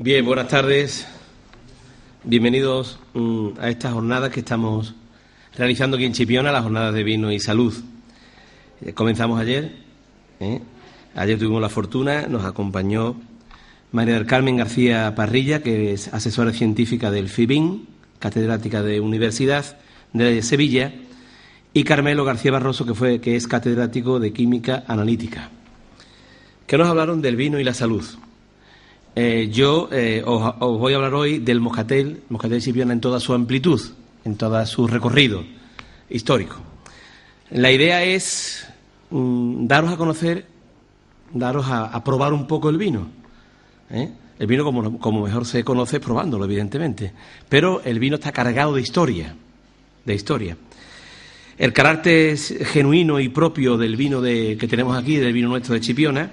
Bien, buenas tardes. Bienvenidos a esta jornada que estamos realizando aquí en Chipiona, las jornadas de vino y salud. Comenzamos ayer. Ayer tuvimos la fortuna, nos acompañó María del Carmen García Parrilla, que es asesora científica del FIBIN, catedrática de Universidad de Sevilla, y Carmelo García Barroso, que es catedrático de Química Analítica, que nos hablaron del vino y la salud. Yo os voy a hablar hoy del Moscatel Chipiona en toda su amplitud, en todo su recorrido histórico. La idea es daros a conocer, a probar un poco el vino. El vino, como mejor se conoce, es probándolo, evidentemente. Pero el vino está cargado de historia. El carácter genuino y propio del vino que tenemos aquí, del vino nuestro de Chipiona,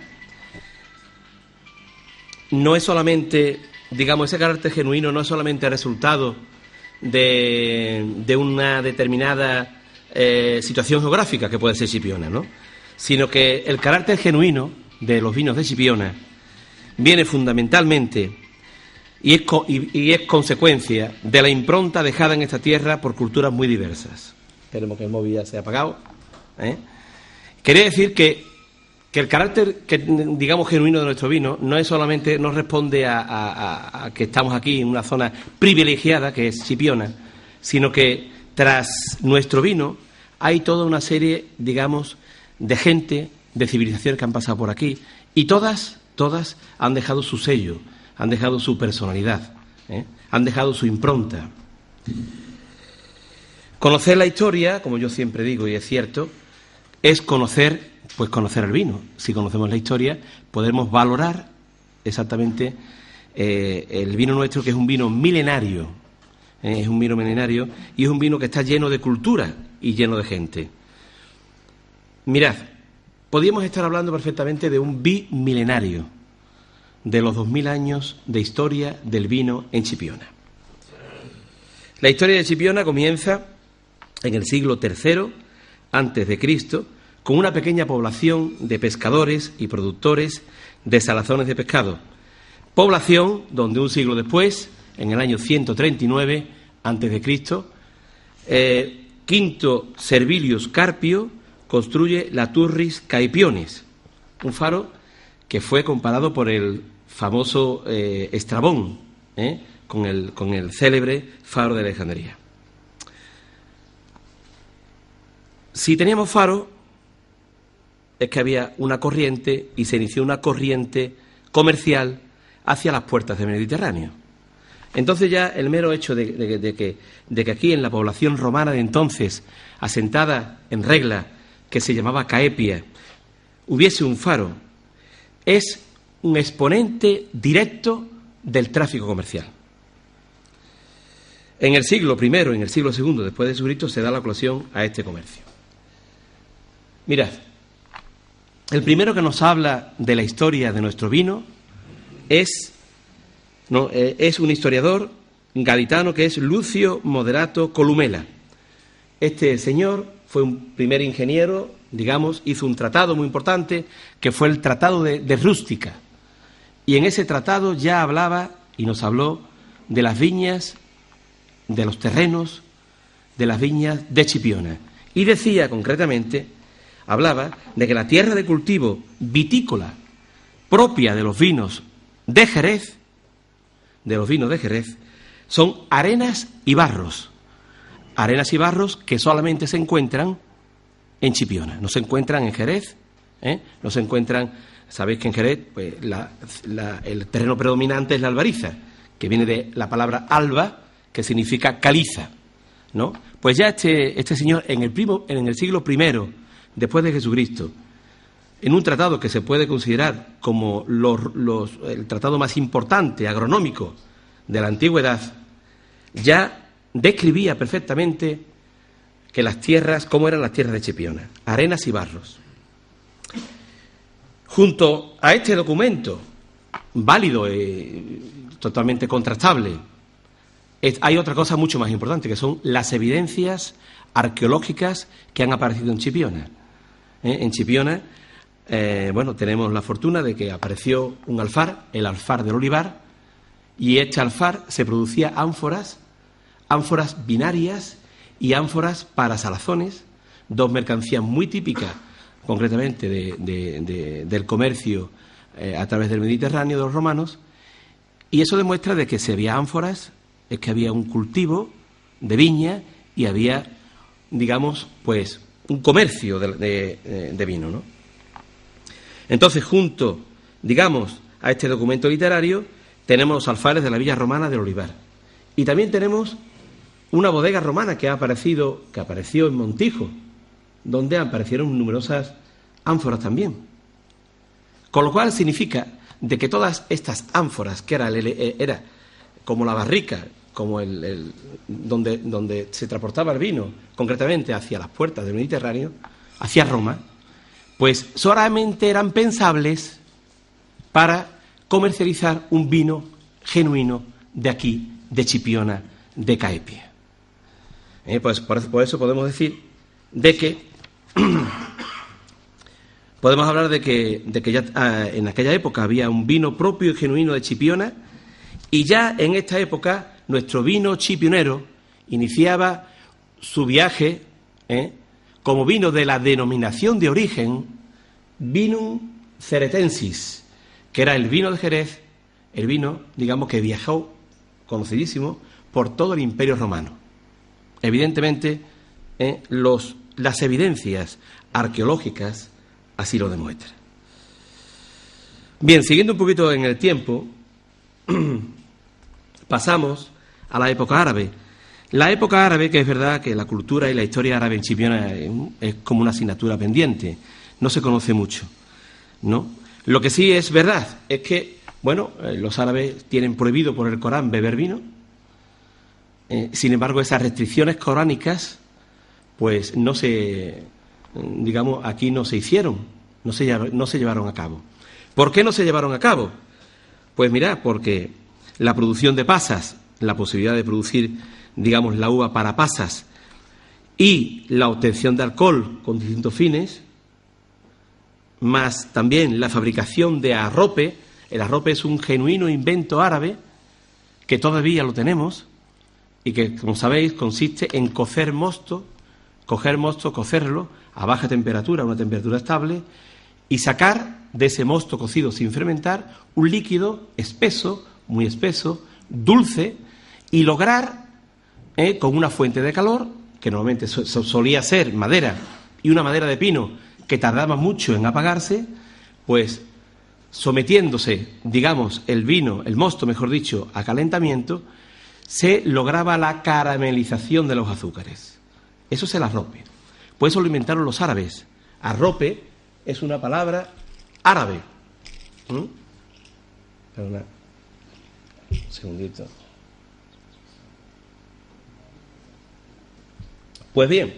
no es solamente, digamos, ese carácter genuino no es solamente el resultado de una determinada situación geográfica que puede ser Chipiona, ¿no? Sino que el carácter genuino de los vinos de Chipiona viene fundamentalmente y es consecuencia de la impronta dejada en esta tierra por culturas muy diversas. Esperemos que el móvil ya se ha apagado. Quería decir que el carácter, digamos, genuino de nuestro vino no responde a que estamos aquí en una zona privilegiada, que es Chipiona, sino que tras nuestro vino hay toda una serie, digamos, de gente, de civilizaciones que han pasado por aquí, y todas han dejado su sello, han dejado su personalidad, han dejado su impronta. Conocer la historia, como yo siempre digo, y es cierto, es conocer el vino. Si conocemos la historia, podemos valorar exactamente el vino nuestro, que es un vino milenario. Es un vino milenario y es un vino que está lleno de cultura y lleno de gente. Mirad, podríamos estar hablando perfectamente de un bimilenario, de los 2000 años de historia del vino en Chipiona. La historia de Chipiona comienza en el siglo III a.C., con una pequeña población de pescadores y productores de salazones de pescado. Población donde un siglo después, en el año 139 a.C., Quinto Servilius Carpio construye la Turris Caepionis, un faro que fue comparado por el famoso Estrabón, con el célebre faro de Alejandría. Si teníamos faro, es que había una corriente y se inició una corriente comercial hacia las puertas del Mediterráneo. Entonces ya el mero hecho de que aquí en la población romana de entonces, asentada en regla, que se llamaba Caepia, hubiese un faro, es un exponente directo del tráfico comercial. En el siglo I, en el siglo II después de Jesucristo, se da la ocasión a este comercio. Mirad, el primero que nos habla de la historia de nuestro vino es un historiador gaditano que es Lucio Moderato Columela. Este señor fue un primer ingeniero, digamos, hizo un tratado muy importante que fue el Tratado de Rústica. Y en ese tratado ya hablaba y nos habló de las viñas, de los terrenos, de las viñas de Chipiona. Y decía concretamente, hablaba de que la tierra de cultivo vitícola propia de los vinos de Jerez, son arenas y barros. Arenas y barros que solamente se encuentran en Chipiona, no se encuentran en Jerez, no se encuentran. Sabéis que en Jerez pues, el terreno predominante es la albariza, que viene de la palabra alba, que significa caliza, ¿no? Pues ya este señor en el siglo I después de Jesucristo, en un tratado que se puede considerar como el tratado más importante agronómico de la antigüedad, ya describía perfectamente que las tierras, cómo eran las tierras de Chipiona, arenas y barros. Junto a este documento, válido y totalmente contrastable, hay otra cosa mucho más importante, que son las evidencias arqueológicas que han aparecido en Chipiona. En Chipiona, tenemos la fortuna de que apareció un alfar, el alfar del olivar, y este alfar se producía ánforas binarias y ánforas para salazones, dos mercancías muy típicas, concretamente del comercio a través del Mediterráneo de los romanos, y eso demuestra de que si había ánforas, es que había un cultivo de viña y había, digamos, pues un comercio de vino, ¿no? Entonces, junto, digamos, a este documento literario, tenemos los alfares de la villa romana del Olivar. Y también tenemos una bodega romana que apareció en Montijo, donde aparecieron numerosas ánforas también. Con lo cual significa de que todas estas ánforas, que era como la barrica, como donde se transportaba el vino, concretamente hacia las puertas del Mediterráneo, hacia Roma, pues solamente eran pensables para comercializar un vino genuino de aquí, de Chipiona, de Caepia. Pues por eso podemos decir de que podemos hablar de que ya en aquella época había un vino propio y genuino de Chipiona, y ya en esta época nuestro vino chipionero iniciaba su viaje como vino de la denominación de origen Vinum Ceretensis, que era el vino de Jerez, el vino, digamos, que viajó, conocidísimo, por todo el Imperio Romano. Evidentemente, las evidencias arqueológicas así lo demuestran. Bien, siguiendo un poquito en el tiempo, pasamos a la época árabe. La época árabe, que es verdad que la cultura y la historia árabe en Chipiona es como una asignatura pendiente, no se conoce mucho, ¿no? Lo que sí es verdad es que, bueno, los árabes tienen prohibido por el Corán beber vino. Sin embargo, esas restricciones coránicas, pues aquí no se hicieron, no se llevaron a cabo. ¿Por qué no se llevaron a cabo? Pues mirad, porque la producción de pasas, la posibilidad de producir, digamos, la uva para pasas y la obtención de alcohol con distintos fines, más también la fabricación de arrope. El arrope es un genuino invento árabe que todavía lo tenemos y que, como sabéis, consiste en coger mosto, cocerlo a baja temperatura, a una temperatura estable, y sacar de ese mosto cocido sin fermentar un líquido espeso, muy espeso, dulce, y lograr, con una fuente de calor, que normalmente solía ser madera, y una madera de pino que tardaba mucho en apagarse, pues sometiéndose, digamos, el mosto, mejor dicho, a calentamiento, se lograba la caramelización de los azúcares. Eso es el arrope. Pues eso lo inventaron los árabes. Arrope es una palabra árabe. Perdona. Un segundito. Pues bien,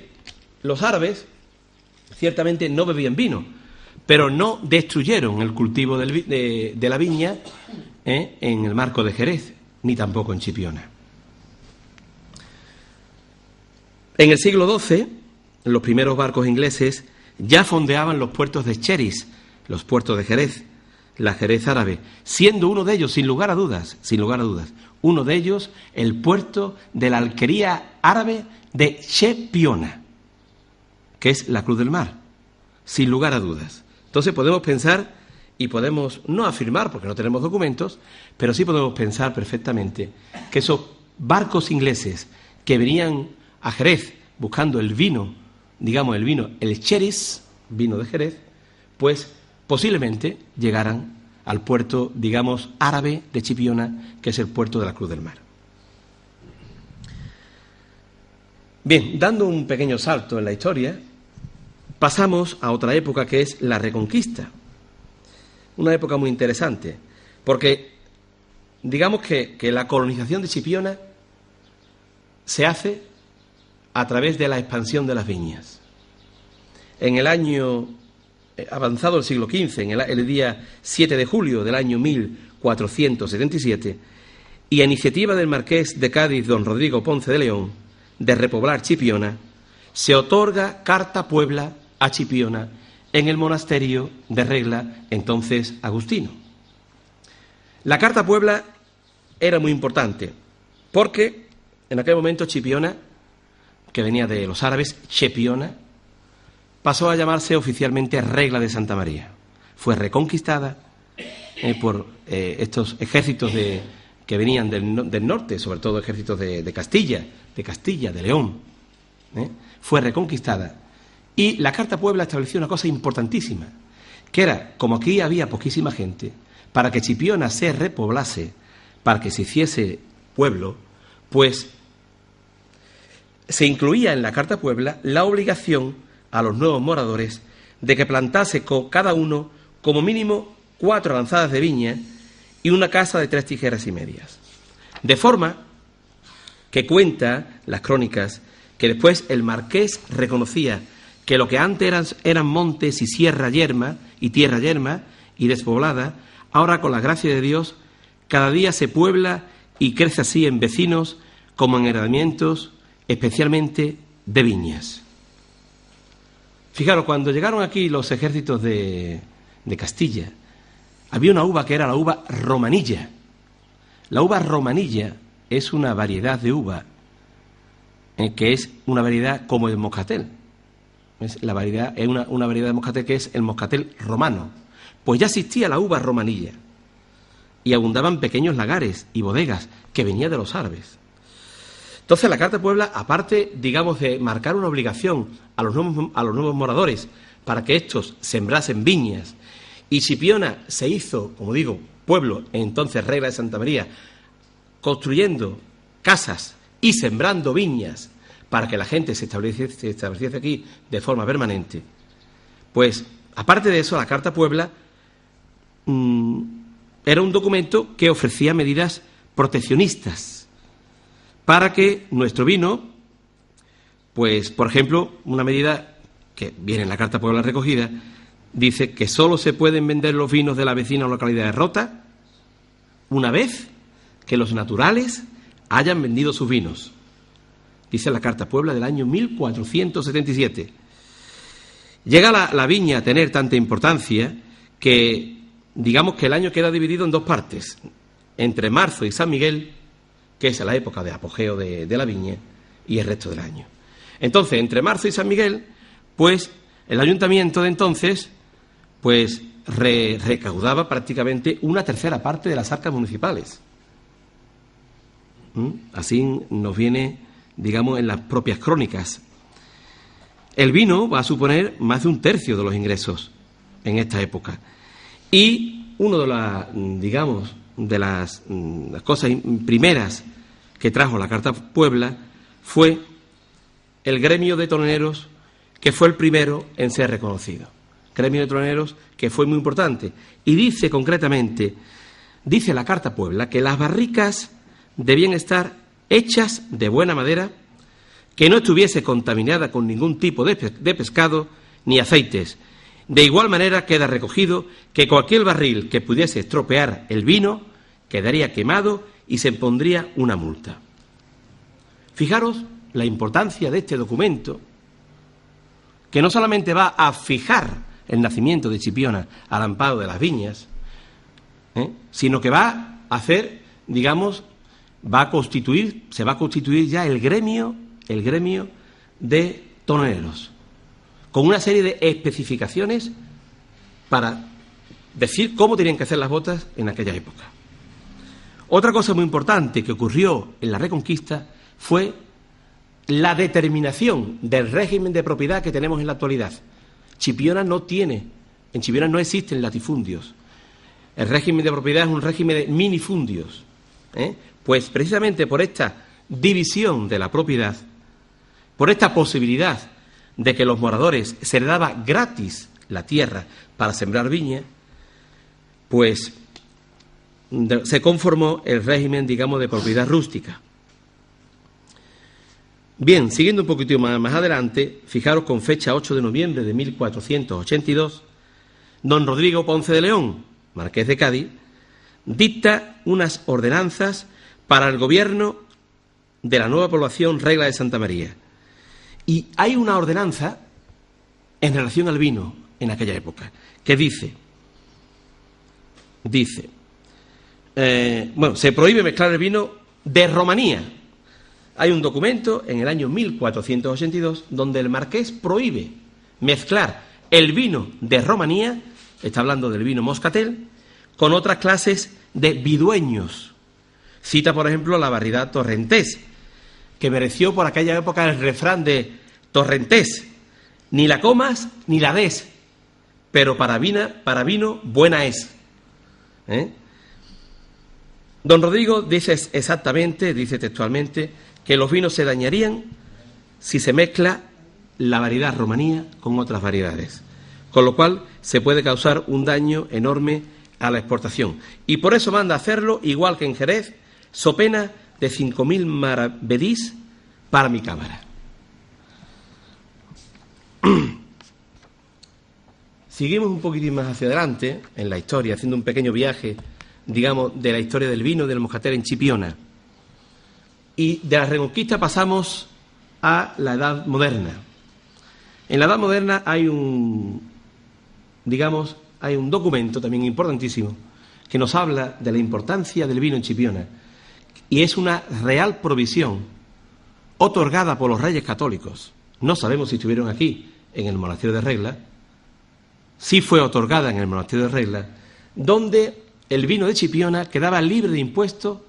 los árabes ciertamente no bebían vino, pero no destruyeron el cultivo de la viña en el marco de Jerez, ni tampoco en Chipiona. En el siglo XII, los primeros barcos ingleses ya fondeaban los puertos de Xeris, los puertos de Jerez, la Jerez árabe, siendo uno de ellos, sin lugar a dudas, uno de ellos el puerto de la alquería árabe de Chipiona, que es la Cruz del Mar, sin lugar a dudas. Entonces podemos pensar, y podemos no afirmar porque no tenemos documentos, pero sí podemos pensar perfectamente que esos barcos ingleses que venían a Jerez buscando el vino, digamos el Xeris, vino de Jerez, pues posiblemente llegaran al puerto, digamos, árabe de Chipiona, que es el puerto de la Cruz del Mar. Bien, dando un pequeño salto en la historia, pasamos a otra época que es la Reconquista. Una época muy interesante, porque digamos que la colonización de Chipiona se hace a través de la expansión de las viñas. En el año avanzado el siglo XV, en el día 7 de julio del año 1477, y a iniciativa del marqués de Cádiz, don Rodrigo Ponce de León, de repoblar Chipiona, se otorga Carta Puebla a Chipiona en el monasterio de Regla, entonces agustino. La Carta Puebla era muy importante, porque en aquel momento Chipiona, que venía de los árabes, Chepiona, pasó a llamarse oficialmente Regla de Santa María. Fue reconquistada por estos ejércitos que venían del norte, sobre todo ejércitos de Castilla, de León. Fue reconquistada. Y la Carta Puebla estableció una cosa importantísima, que era, como aquí había poquísima gente, para que Chipiona se repoblase, para que se hiciese pueblo, pues se incluía en la Carta Puebla la obligación a los nuevos moradores de que plantase cada uno como mínimo 4 lanzadas de viña y una casa de 3 tijeras y medias. De forma que cuenta las crónicas que después el marqués reconocía que lo que antes eran montes y tierra yerma y despoblada, ahora con la gracia de Dios cada día se puebla y crece así en vecinos como en heredamientos, especialmente de viñas. Fijaros, cuando llegaron aquí los ejércitos de Castilla, había una uva que era la uva romanilla. La uva romanilla es una variedad de uva que es una variedad como el moscatel. Es una variedad de moscatel que es el moscatel romano. Pues ya existía la uva romanilla y abundaban pequeños lagares y bodegas que venían de los árabes. Entonces la Carta de Puebla, aparte, digamos, de marcar una obligación a los nuevos moradores para que estos sembrasen viñas, y Chipiona se hizo, como digo, pueblo, entonces Regla de Santa María, construyendo casas y sembrando viñas para que la gente se estableciese aquí de forma permanente, pues, aparte de eso, la Carta Puebla era un documento que ofrecía medidas proteccionistas para que nuestro vino, pues, por ejemplo, una medida que viene en la Carta Puebla recogida, dice que solo se pueden vender los vinos de la vecina localidad de Rota una vez que los naturales hayan vendido sus vinos. Dice la Carta Puebla del año 1477. Llega la viña a tener tanta importancia que, digamos que el año queda dividido en 2 partes, entre marzo y San Miguel, que es la época de apogeo de la viña, y el resto del año. Entonces, entre marzo y San Miguel, pues el ayuntamiento de entonces, pues recaudaba prácticamente una tercera parte de las arcas municipales. Así nos viene, digamos, en las propias crónicas. El vino va a suponer más de 1/3 de los ingresos en esta época. Y uno de las cosas primeras que trajo la Carta Puebla fue el gremio de toneros, que fue el primero en ser reconocido. Gremio de toneros que fue muy importante. Y dice concretamente, dice la Carta Puebla, que las barricas debían estar hechas de buena madera, que no estuviese contaminada con ningún tipo de pescado ni aceites. De igual manera queda recogido que cualquier barril que pudiese estropear el vino quedaría quemado y se impondría una multa. Fijaros la importancia de este documento, que no solamente va a fijar el nacimiento de Chipiona al amparo de las viñas, sino que va a hacer, digamos, se va a constituir ya el gremio de toneros, con una serie de especificaciones para decir cómo tenían que hacer las botas en aquella época. Otra cosa muy importante que ocurrió en la Reconquista fue la determinación del régimen de propiedad que tenemos en la actualidad. En Chipiona no existen latifundios. El régimen de propiedad es un régimen de minifundios. Pues precisamente por esta división de la propiedad, por esta posibilidad de que los moradores se les daba gratis la tierra para sembrar viña, pues se conformó el régimen, digamos, de propiedad rústica. Bien, siguiendo un poquito más adelante, fijaros, con fecha 8 de noviembre de 1482, don Rodrigo Ponce de León, marqués de Cádiz, dicta unas ordenanzas para el gobierno de la nueva población Regla de Santa María. Y hay una ordenanza en relación al vino en aquella época, que dice, se prohíbe mezclar el vino de Romanía. Hay un documento en el año 1482 donde el marqués prohíbe mezclar el vino de Romanía, está hablando del vino moscatel, con otras clases de vidueños. Cita, por ejemplo, la variedad torrentés, que mereció por aquella época el refrán de torrentés: ni la comas ni la des, pero para vino buena es. Don Rodrigo dice exactamente, dice textualmente, que los vinos se dañarían si se mezcla la variedad romanía con otras variedades, con lo cual se puede causar un daño enorme a la exportación. Y por eso manda a hacerlo, igual que en Jerez, so pena de 5.000 maravedís para mi cámara. Seguimos un poquitín más hacia adelante en la historia, haciendo un pequeño viaje, digamos, de la historia del vino del moscatel en Chipiona. Y de la Reconquista pasamos a la Edad Moderna. En la Edad Moderna hay un documento también importantísimo que nos habla de la importancia del vino en Chipiona, y es una real provisión otorgada por los reyes católicos. No sabemos si estuvieron aquí en el monasterio de Regla. Sí fue otorgada en el monasterio de Regla, donde el vino de Chipiona quedaba libre de impuestos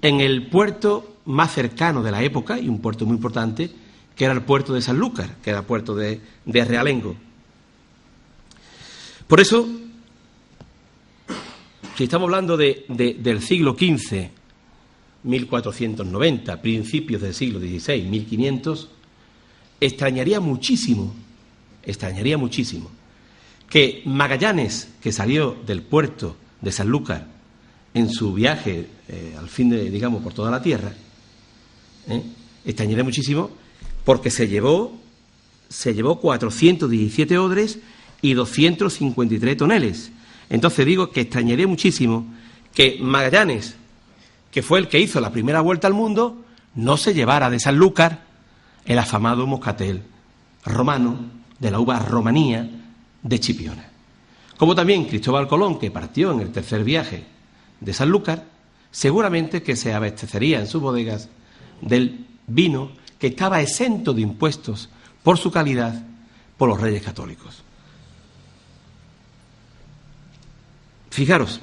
en el puerto más cercano de la época, y un puerto muy importante, que era el puerto de Sanlúcar, que era el puerto de Realengo. Por eso, si estamos hablando del siglo XV, 1490, principios del siglo XVI, 1500, extrañaría muchísimo que Magallanes, que salió del puerto de Sanlúcar en su viaje al fin de, digamos, por toda la tierra, extrañaría muchísimo porque se llevó 417 odres y 253 toneles. Entonces digo que extrañaría muchísimo que Magallanes, que fue el que hizo la primera vuelta al mundo, no se llevara de Sanlúcar el afamado moscatel romano de la uva Romanía de Chipiona. Como también Cristóbal Colón, que partió en el tercer viaje de Sanlúcar, seguramente que se abastecería en sus bodegas del vino que estaba exento de impuestos por su calidad por los reyes católicos. Fijaros,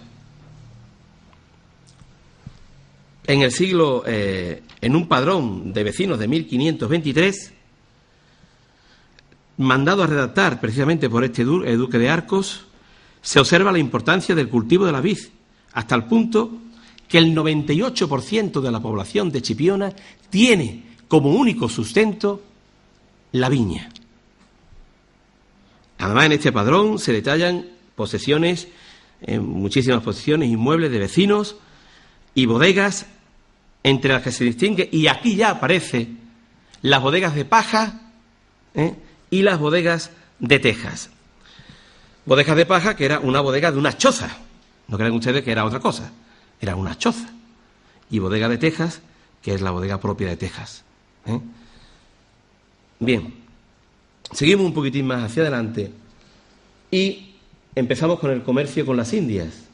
en el siglo, en un padrón de vecinos de 1523, mandado a redactar precisamente por este duque de Arcos, se observa la importancia del cultivo de la vid, hasta el punto que el 98% de la población de Chipiona tiene como único sustento la viña. Además, en este padrón se detallan posesiones, muchísimas posesiones, inmuebles de vecinos y bodegas, entre las que se distingue, y aquí ya aparece, las bodegas de paja y las bodegas de tejas. Bodegas de paja, que era una bodega de una choza. No crean ustedes que era otra cosa, era una choza. Y bodega de tejas, que es la bodega propia de Texas. Bien, seguimos un poquitín más hacia adelante y empezamos con el comercio con las Indias.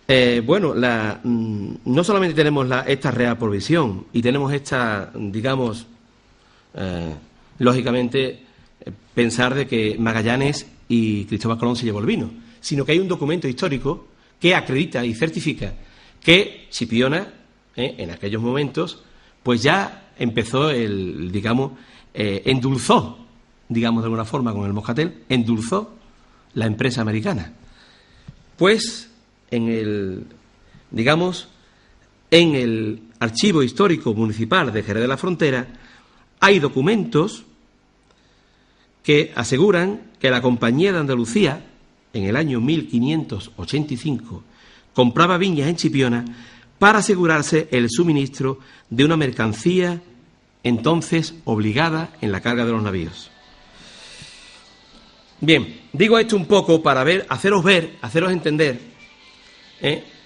No solamente tenemos esta real provisión y tenemos esta, digamos, lógicamente, pensar de que Magallanes y Cristóbal Colón se llevó el vino, sino que hay un documento histórico que acredita y certifica que Chipiona, en aquellos momentos, pues ya empezó endulzó, digamos de alguna forma con el moscatel, endulzó la empresa americana. Pues en el Archivo Histórico Municipal de Jerez de la Frontera hay documentos que aseguran que la Compañía de Andalucía, en el año 1585, compraba viñas en Chipiona para asegurarse el suministro de una mercancía entonces obligada en la carga de los navíos. Bien, digo esto un poco para haceros entender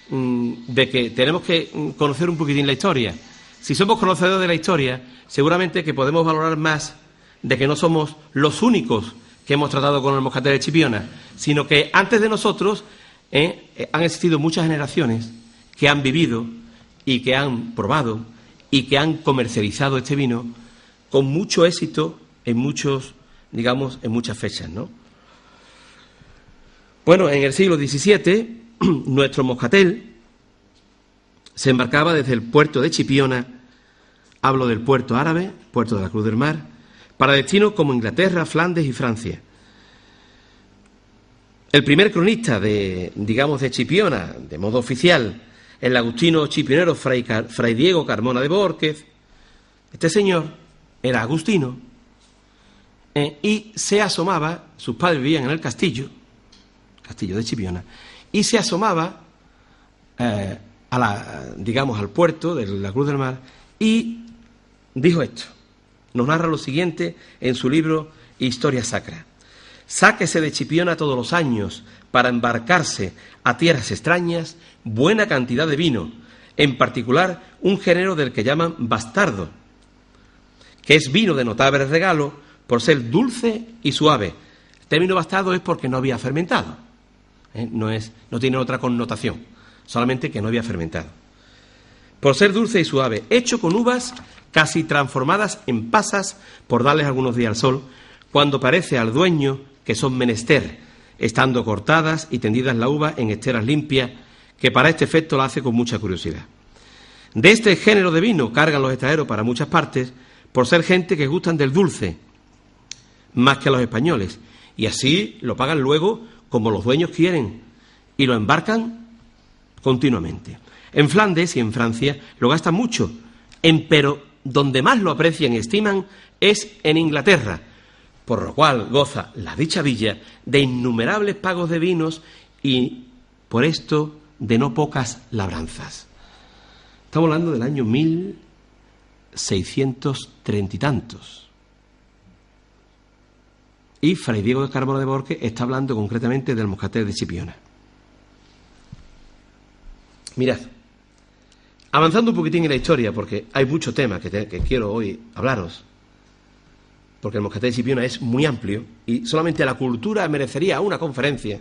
de que tenemos que conocer un poquitín la historia. Si somos conocedores de la historia, seguramente que podemos valorar más de que no somos los únicos que hemos tratado con el moscatel de Chipiona, sino que antes de nosotros Han existido muchas generaciones que han vivido y que han probado y que han comercializado este vino con mucho éxito en muchos, digamos, en muchas fechas, ¿no? Bueno, en el siglo XVII, nuestro moscatel se embarcaba desde el puerto de Chipiona, hablo del puerto árabe, puerto de la Cruz del Mar, para destinos como Inglaterra, Flandes y Francia. El primer cronista de Chipiona, de modo oficial, el agustino chipionero Fray Diego Carmona de Bórquez. Este señor era agustino y se asomaba, sus padres vivían en el castillo de Chipiona, y se asomaba al puerto de la Cruz del Mar y dijo esto. Nos narra lo siguiente en su libro Historia Sacra. Sáquese de Chipiona todos los años para embarcarse a tierras extrañas buena cantidad de vino, en particular un género del que llaman bastardo, que es vino de notable regalo por ser dulce y suave. El término bastardo es porque no había fermentado, no tiene otra connotación, solamente que no había fermentado. Por ser dulce y suave, hecho con uvas casi transformadas en pasas por darles algunos días al sol, cuando parece al dueño que son menester, estando cortadas y tendidas la uva en esteras limpias, que para este efecto la hace con mucha curiosidad. De este género de vino cargan los extranjeros para muchas partes, por ser gente que gustan del dulce, más que los españoles, y así lo pagan luego como los dueños quieren, y lo embarcan continuamente. En Flandes y en Francia lo gastan mucho, pero donde más lo aprecian y estiman es en Inglaterra, por lo cual goza la dicha villa de innumerables pagos de vinos y, por esto, de no pocas labranzas. Estamos hablando del año 1630 y tantos. Y Fray Diego de Carmona de Bórquez está hablando concretamente del moscatel de Chipiona. Mirad, avanzando un poquitín en la historia, porque hay mucho tema que quiero hoy hablaros, porque el moscatel de Chipiona es muy amplio y solamente la cultura merecería una conferencia,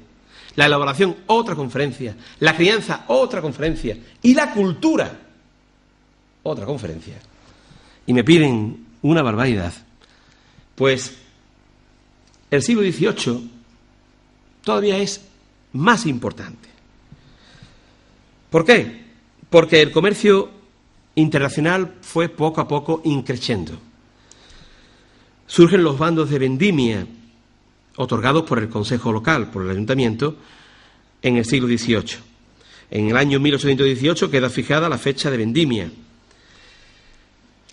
la elaboración otra conferencia, la crianza otra conferencia y la cultura otra conferencia. Y me piden una barbaridad. Pues el siglo XVIII todavía es más importante. ¿Por qué? Porque el comercio internacional fue poco a poco increciendo. Surgen los bandos de vendimia otorgados por el Consejo Local, por el Ayuntamiento, en el siglo XVIII. En el año 1818 queda fijada la fecha de vendimia.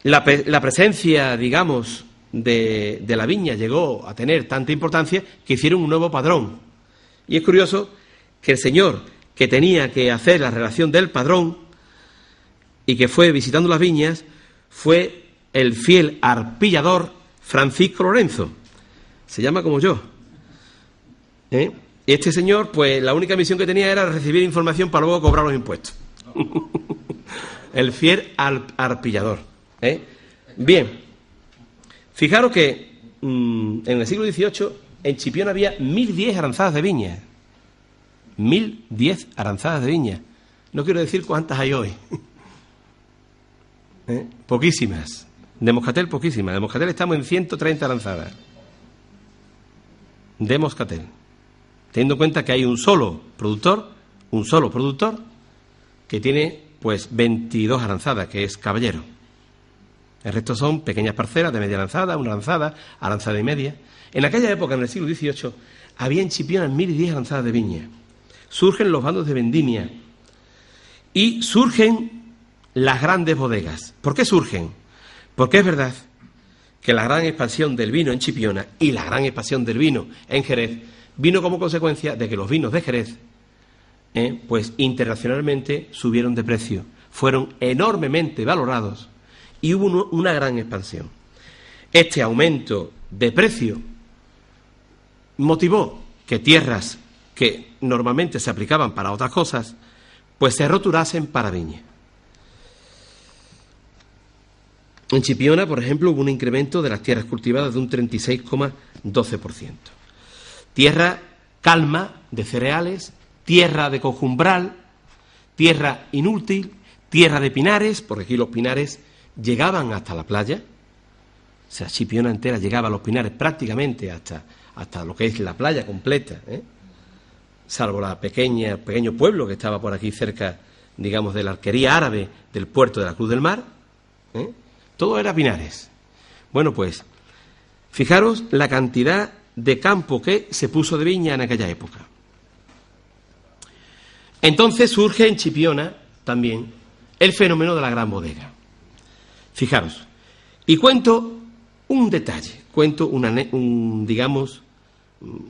La presencia, digamos, de la viña llegó a tener tanta importancia que hicieron un nuevo padrón. Y es curioso que el señor que tenía que hacer la relación del padrón y que fue visitando las viñas fue el fiel arpillador Francisco Lorenzo. Se llama como yo. Este señor, pues la única misión que tenía era recibir información para luego cobrar los impuestos. El fiel arpillador. Bien, fijaros que en el siglo XVIII en Chipiona había 1010 aranzadas de viña. 1010 aranzadas de viña. No quiero decir cuántas hay hoy. Poquísimas. De moscatel, poquísimas. De moscatel estamos en 130 aranzadas. De moscatel. Teniendo en cuenta que hay un solo productor que tiene pues 22 aranzadas, que es Caballero. El resto son pequeñas parcelas de media aranzada, una aranzada y media. En aquella época, en el siglo XVIII, había en Chipiona 1010 aranzadas de viña. Surgen los bandos de vendimia y surgen las grandes bodegas. ¿Por qué surgen? Porque es verdad que la gran expansión del vino en Chipiona y la gran expansión del vino en Jerez vino como consecuencia de que los vinos de Jerez pues internacionalmente subieron de precio, fueron enormemente valorados y hubo una gran expansión. Este aumento de precio motivó que tierras que normalmente se aplicaban para otras cosas, pues se roturasen para viña. En Chipiona, por ejemplo, hubo un incremento de las tierras cultivadas de un 36,12%. Tierra calma de cereales tierra de cojumbral, tierra inútil, tierra de pinares, porque aquí los pinares llegaban hasta la playa. O sea, Chipiona entera llegaba a los pinares prácticamente hasta lo que es la playa completa, salvo el pequeño pueblo que estaba por aquí cerca, digamos, de la arquería árabe del puerto de la Cruz del Mar. Todo era pinares. Bueno, pues, fijaros la cantidad de campo que se puso de viña en aquella época. Entonces surge en Chipiona también el fenómeno de la gran bodega. Fijaros, y cuento un detalle, cuento digamos,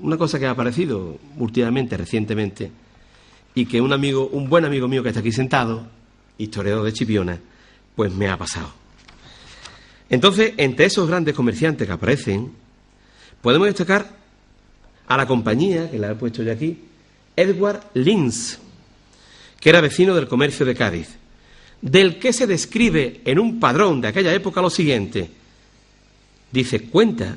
una cosa que ha aparecido últimamente, recientemente, y que un buen amigo mío que está aquí sentado, historiador de Chipiona, pues me ha pasado. Entonces, entre esos grandes comerciantes que aparecen, podemos destacar a la compañía, que la he puesto yo aquí, Edward Linz, que era vecino del comercio de Cádiz, del que se describe en un padrón de aquella época lo siguiente. Dice, cuenta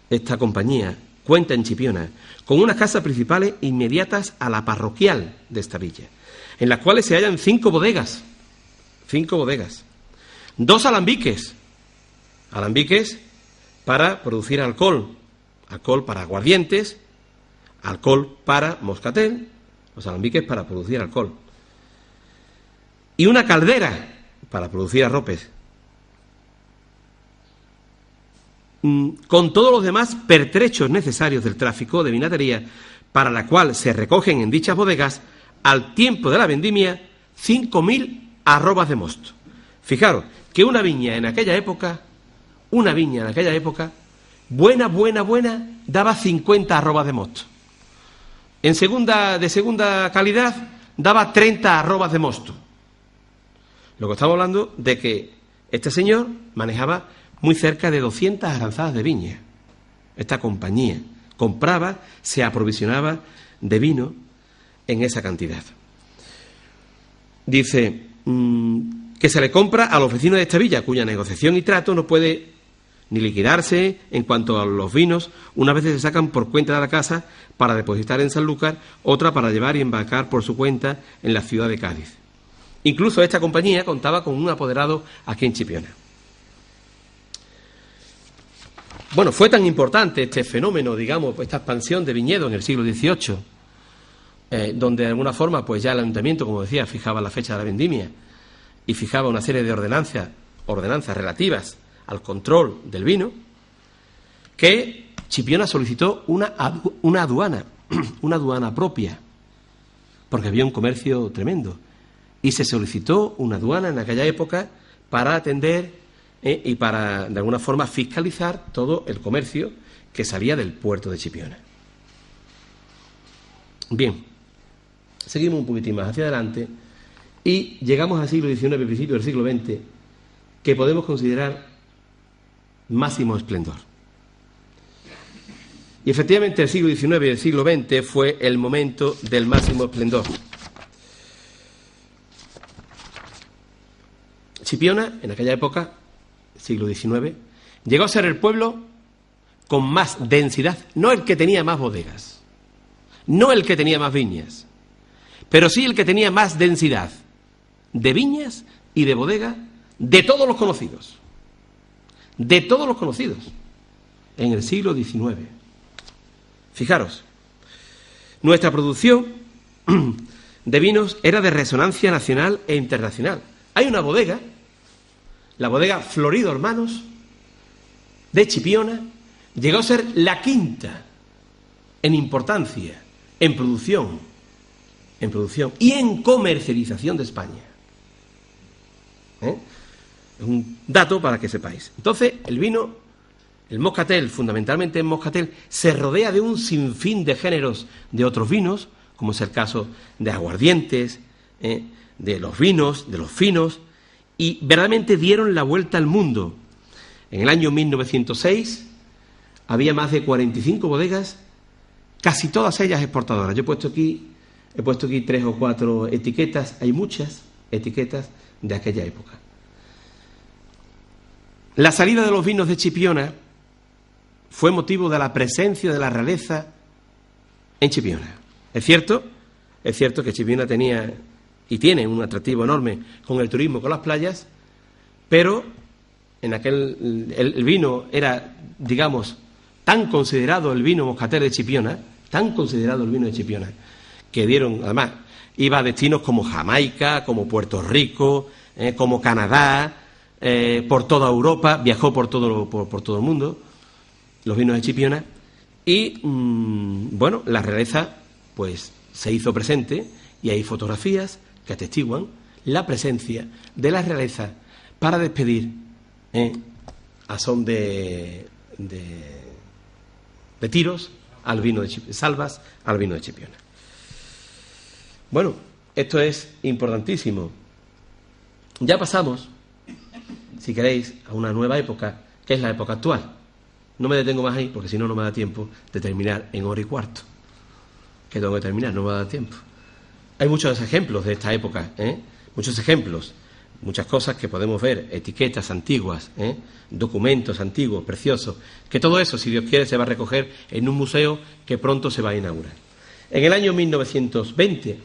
esta compañía, cuenta en Chipiona, con unas casas principales inmediatas a la parroquial de esta villa, en las cuales se hallan 5 bodegas, 2 alambiques para producir alcohol para aguardientes, alcohol para moscatel, los alambiques para producir alcohol, y una caldera para producir arropes, con todos los demás pertrechos necesarios del tráfico de vinatería, para la cual se recogen en dichas bodegas, al tiempo de la vendimia, 5.000 arrobas de mosto. Fijaros que una viña en aquella época, buena, daba 50 arrobas de mosto. De segunda calidad, daba 30 arrobas de mosto. Lo que estamos hablando de que este señor manejaba muy cerca de 200 aranzadas de viña. Esta compañía compraba, se aprovisionaba de vino en esa cantidad. Dice que se le compra a los vecinos de esta villa, cuya negociación y trato no puede ni liquidarse en cuanto a los vinos. Una vez se sacan por cuenta de la casa para depositar en Sanlúcar, otra para llevar y embarcar por su cuenta en la ciudad de Cádiz. Incluso esta compañía contaba con un apoderado aquí en Chipiona. Bueno, fue tan importante este fenómeno, digamos, esta expansión de viñedo en el siglo XVIII, donde de alguna forma, pues ya el ayuntamiento, como decía, fijaba la fecha de la vendimia y fijaba una serie de ordenanzas relativas al control del vino, que Chipiona solicitó una aduana, una aduana propia, porque había un comercio tremendo, y se solicitó una aduana en aquella época para atender y para, de alguna forma, fiscalizar todo el comercio que salía del puerto de Chipiona. Bien, seguimos un poquitín más hacia adelante y llegamos al siglo XIX, principio del siglo XX, que podemos considerar máximo esplendor. Y efectivamente el siglo XIX y el siglo XX fue el momento del máximo esplendor. Chipiona, en aquella época, siglo XIX, llegó a ser el pueblo con más densidad, no el que tenía más bodegas, no el que tenía más viñas, pero sí el que tenía más densidad de viñas y de bodegas de todos los conocidos. De todos los conocidos en el siglo XIX. Fijaros, nuestra producción de vinos era de resonancia nacional e internacional. Hay una bodega, la bodega Florido Hermanos, de Chipiona, llegó a ser la quinta en importancia, en producción y en comercialización de España. Es un dato para que sepáis. Entonces, el vino, el moscatel, fundamentalmente el moscatel, se rodea de un sinfín de géneros de otros vinos, como es el caso de aguardientes, de los vinos, de los finos, y verdaderamente dieron la vuelta al mundo. En el año 1906 había más de 45 bodegas, casi todas ellas exportadoras. Yo he puesto aquí 3 o 4 etiquetas, hay muchas etiquetas de aquella época. La salida de los vinos de Chipiona fue motivo de la presencia de la realeza en Chipiona. Es cierto Es cierto que Chipiona tenía y tiene un atractivo enorme con el turismo, con las playas, pero en el vino era, digamos, tan considerado el vino moscatel de Chipiona, tan considerado el vino de Chipiona, que dieron, además, iba a destinos como Jamaica, como Puerto Rico, como Canadá, por toda Europa, viajó por todo el mundo, los vinos de Chipiona, y, bueno, la realeza, pues, se hizo presente, y hay fotografías que atestiguan la presencia de la realeza para despedir, a son de tiros al vino de salvas al vino de Chipiona. Bueno, esto es importantísimo. Ya pasamos, si queréis, a una nueva época, que es la época actual. No me detengo más ahí, porque si no, no me da tiempo de terminar en 1:15. Que tengo que terminar, no me da tiempo. Hay muchos ejemplos de esta época, muchos ejemplos, muchas cosas que podemos ver, etiquetas antiguas, documentos antiguos, preciosos, que todo eso, si Dios quiere, se va a recoger en un museo que pronto se va a inaugurar. En el año 1920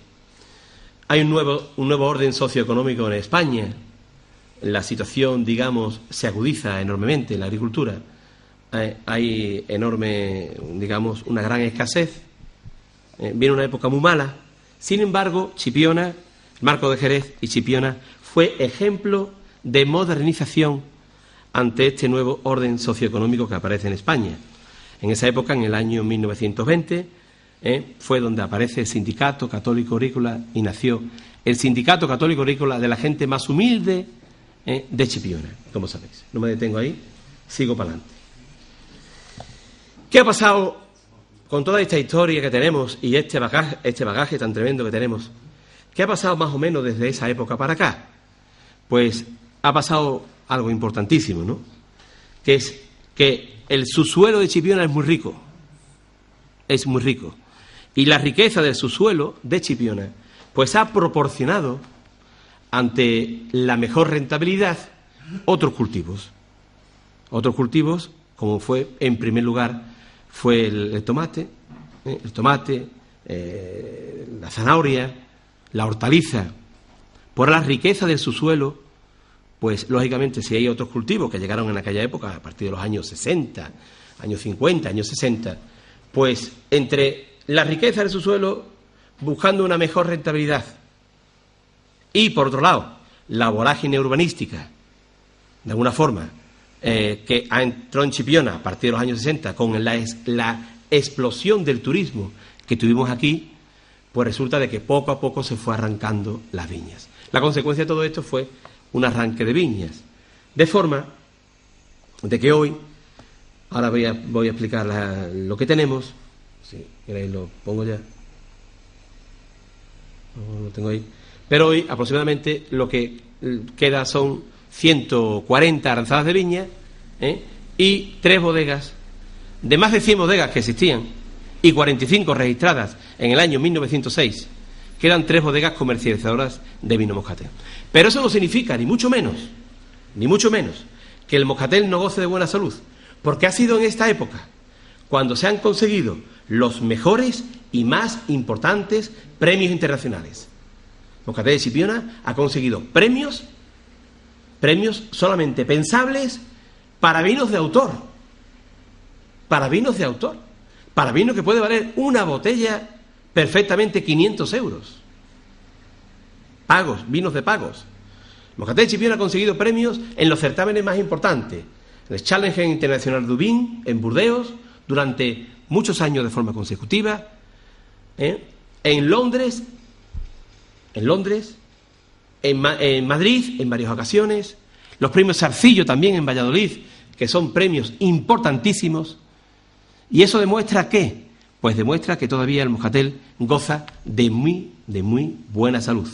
hay un nuevo orden socioeconómico en España. La situación, digamos, se agudiza enormemente en la agricultura. Hay enorme, digamos, una gran escasez. Viene una época muy mala. Sin embargo, Chipiona, el Marco de Jerez y Chipiona fue ejemplo de modernización ante este nuevo orden socioeconómico que aparece en España. En esa época, en el año 1920, fue donde aparece el Sindicato Católico Agrícola y nació el Sindicato Católico Agrícola de la gente más humilde de Chipiona, como sabéis. No me detengo ahí, sigo para adelante. ¿Qué ha pasado con toda esta historia que tenemos y este bagaje tan tremendo que tenemos? ¿Qué ha pasado más o menos desde esa época para acá? Pues ha pasado algo importantísimo, ¿no? Que es que el subsuelo de Chipiona es muy rico. Es muy rico. Y la riqueza del subsuelo de Chipiona pues ha proporcionado, ante la mejor rentabilidad, otros cultivos. Otros cultivos, como fue, en primer lugar, fue el tomate, la zanahoria, la hortaliza. Por la riqueza del subsuelo, pues lógicamente si hay otros cultivos que llegaron en aquella época, a partir de los años 60, años 50, años 60, pues entre la riqueza del subsuelo, buscando una mejor rentabilidad, y por otro lado, la vorágine urbanística, de alguna forma, que entró en Chipiona a partir de los años 60 con la explosión del turismo que tuvimos aquí, pues resulta de que poco a poco se fue arrancando las viñas. La consecuencia de todo esto fue un arranque de viñas, de forma de que hoy, ahora voy a explicar lo que tenemos, si queréis lo pongo ya, no lo tengo ahí, pero hoy aproximadamente lo que queda son 140 aranzadas de viña, y 3 bodegas, de más de 100 bodegas que existían y 45 registradas en el año 1906, que eran 3 bodegas comercializadoras de vino moscatel. Pero eso no significa, ni mucho menos, que el moscatel no goce de buena salud, porque ha sido en esta época cuando se han conseguido los mejores y más importantes premios internacionales. Moscatel de Chipiona ha conseguido premios solamente pensables para vinos de autor, para vinos que puede valer una botella perfectamente 500 euros. Vinos de pagos. Moscatel de Chipiona ha conseguido premios en los certámenes más importantes, el Challenger International du Vin en Burdeos, durante muchos años de forma consecutiva, en Londres, en Madrid, en varias ocasiones, los premios Sarcillo también en Valladolid, que son premios importantísimos. ¿Y eso demuestra qué? Pues demuestra que todavía el moscatel goza de muy buena salud,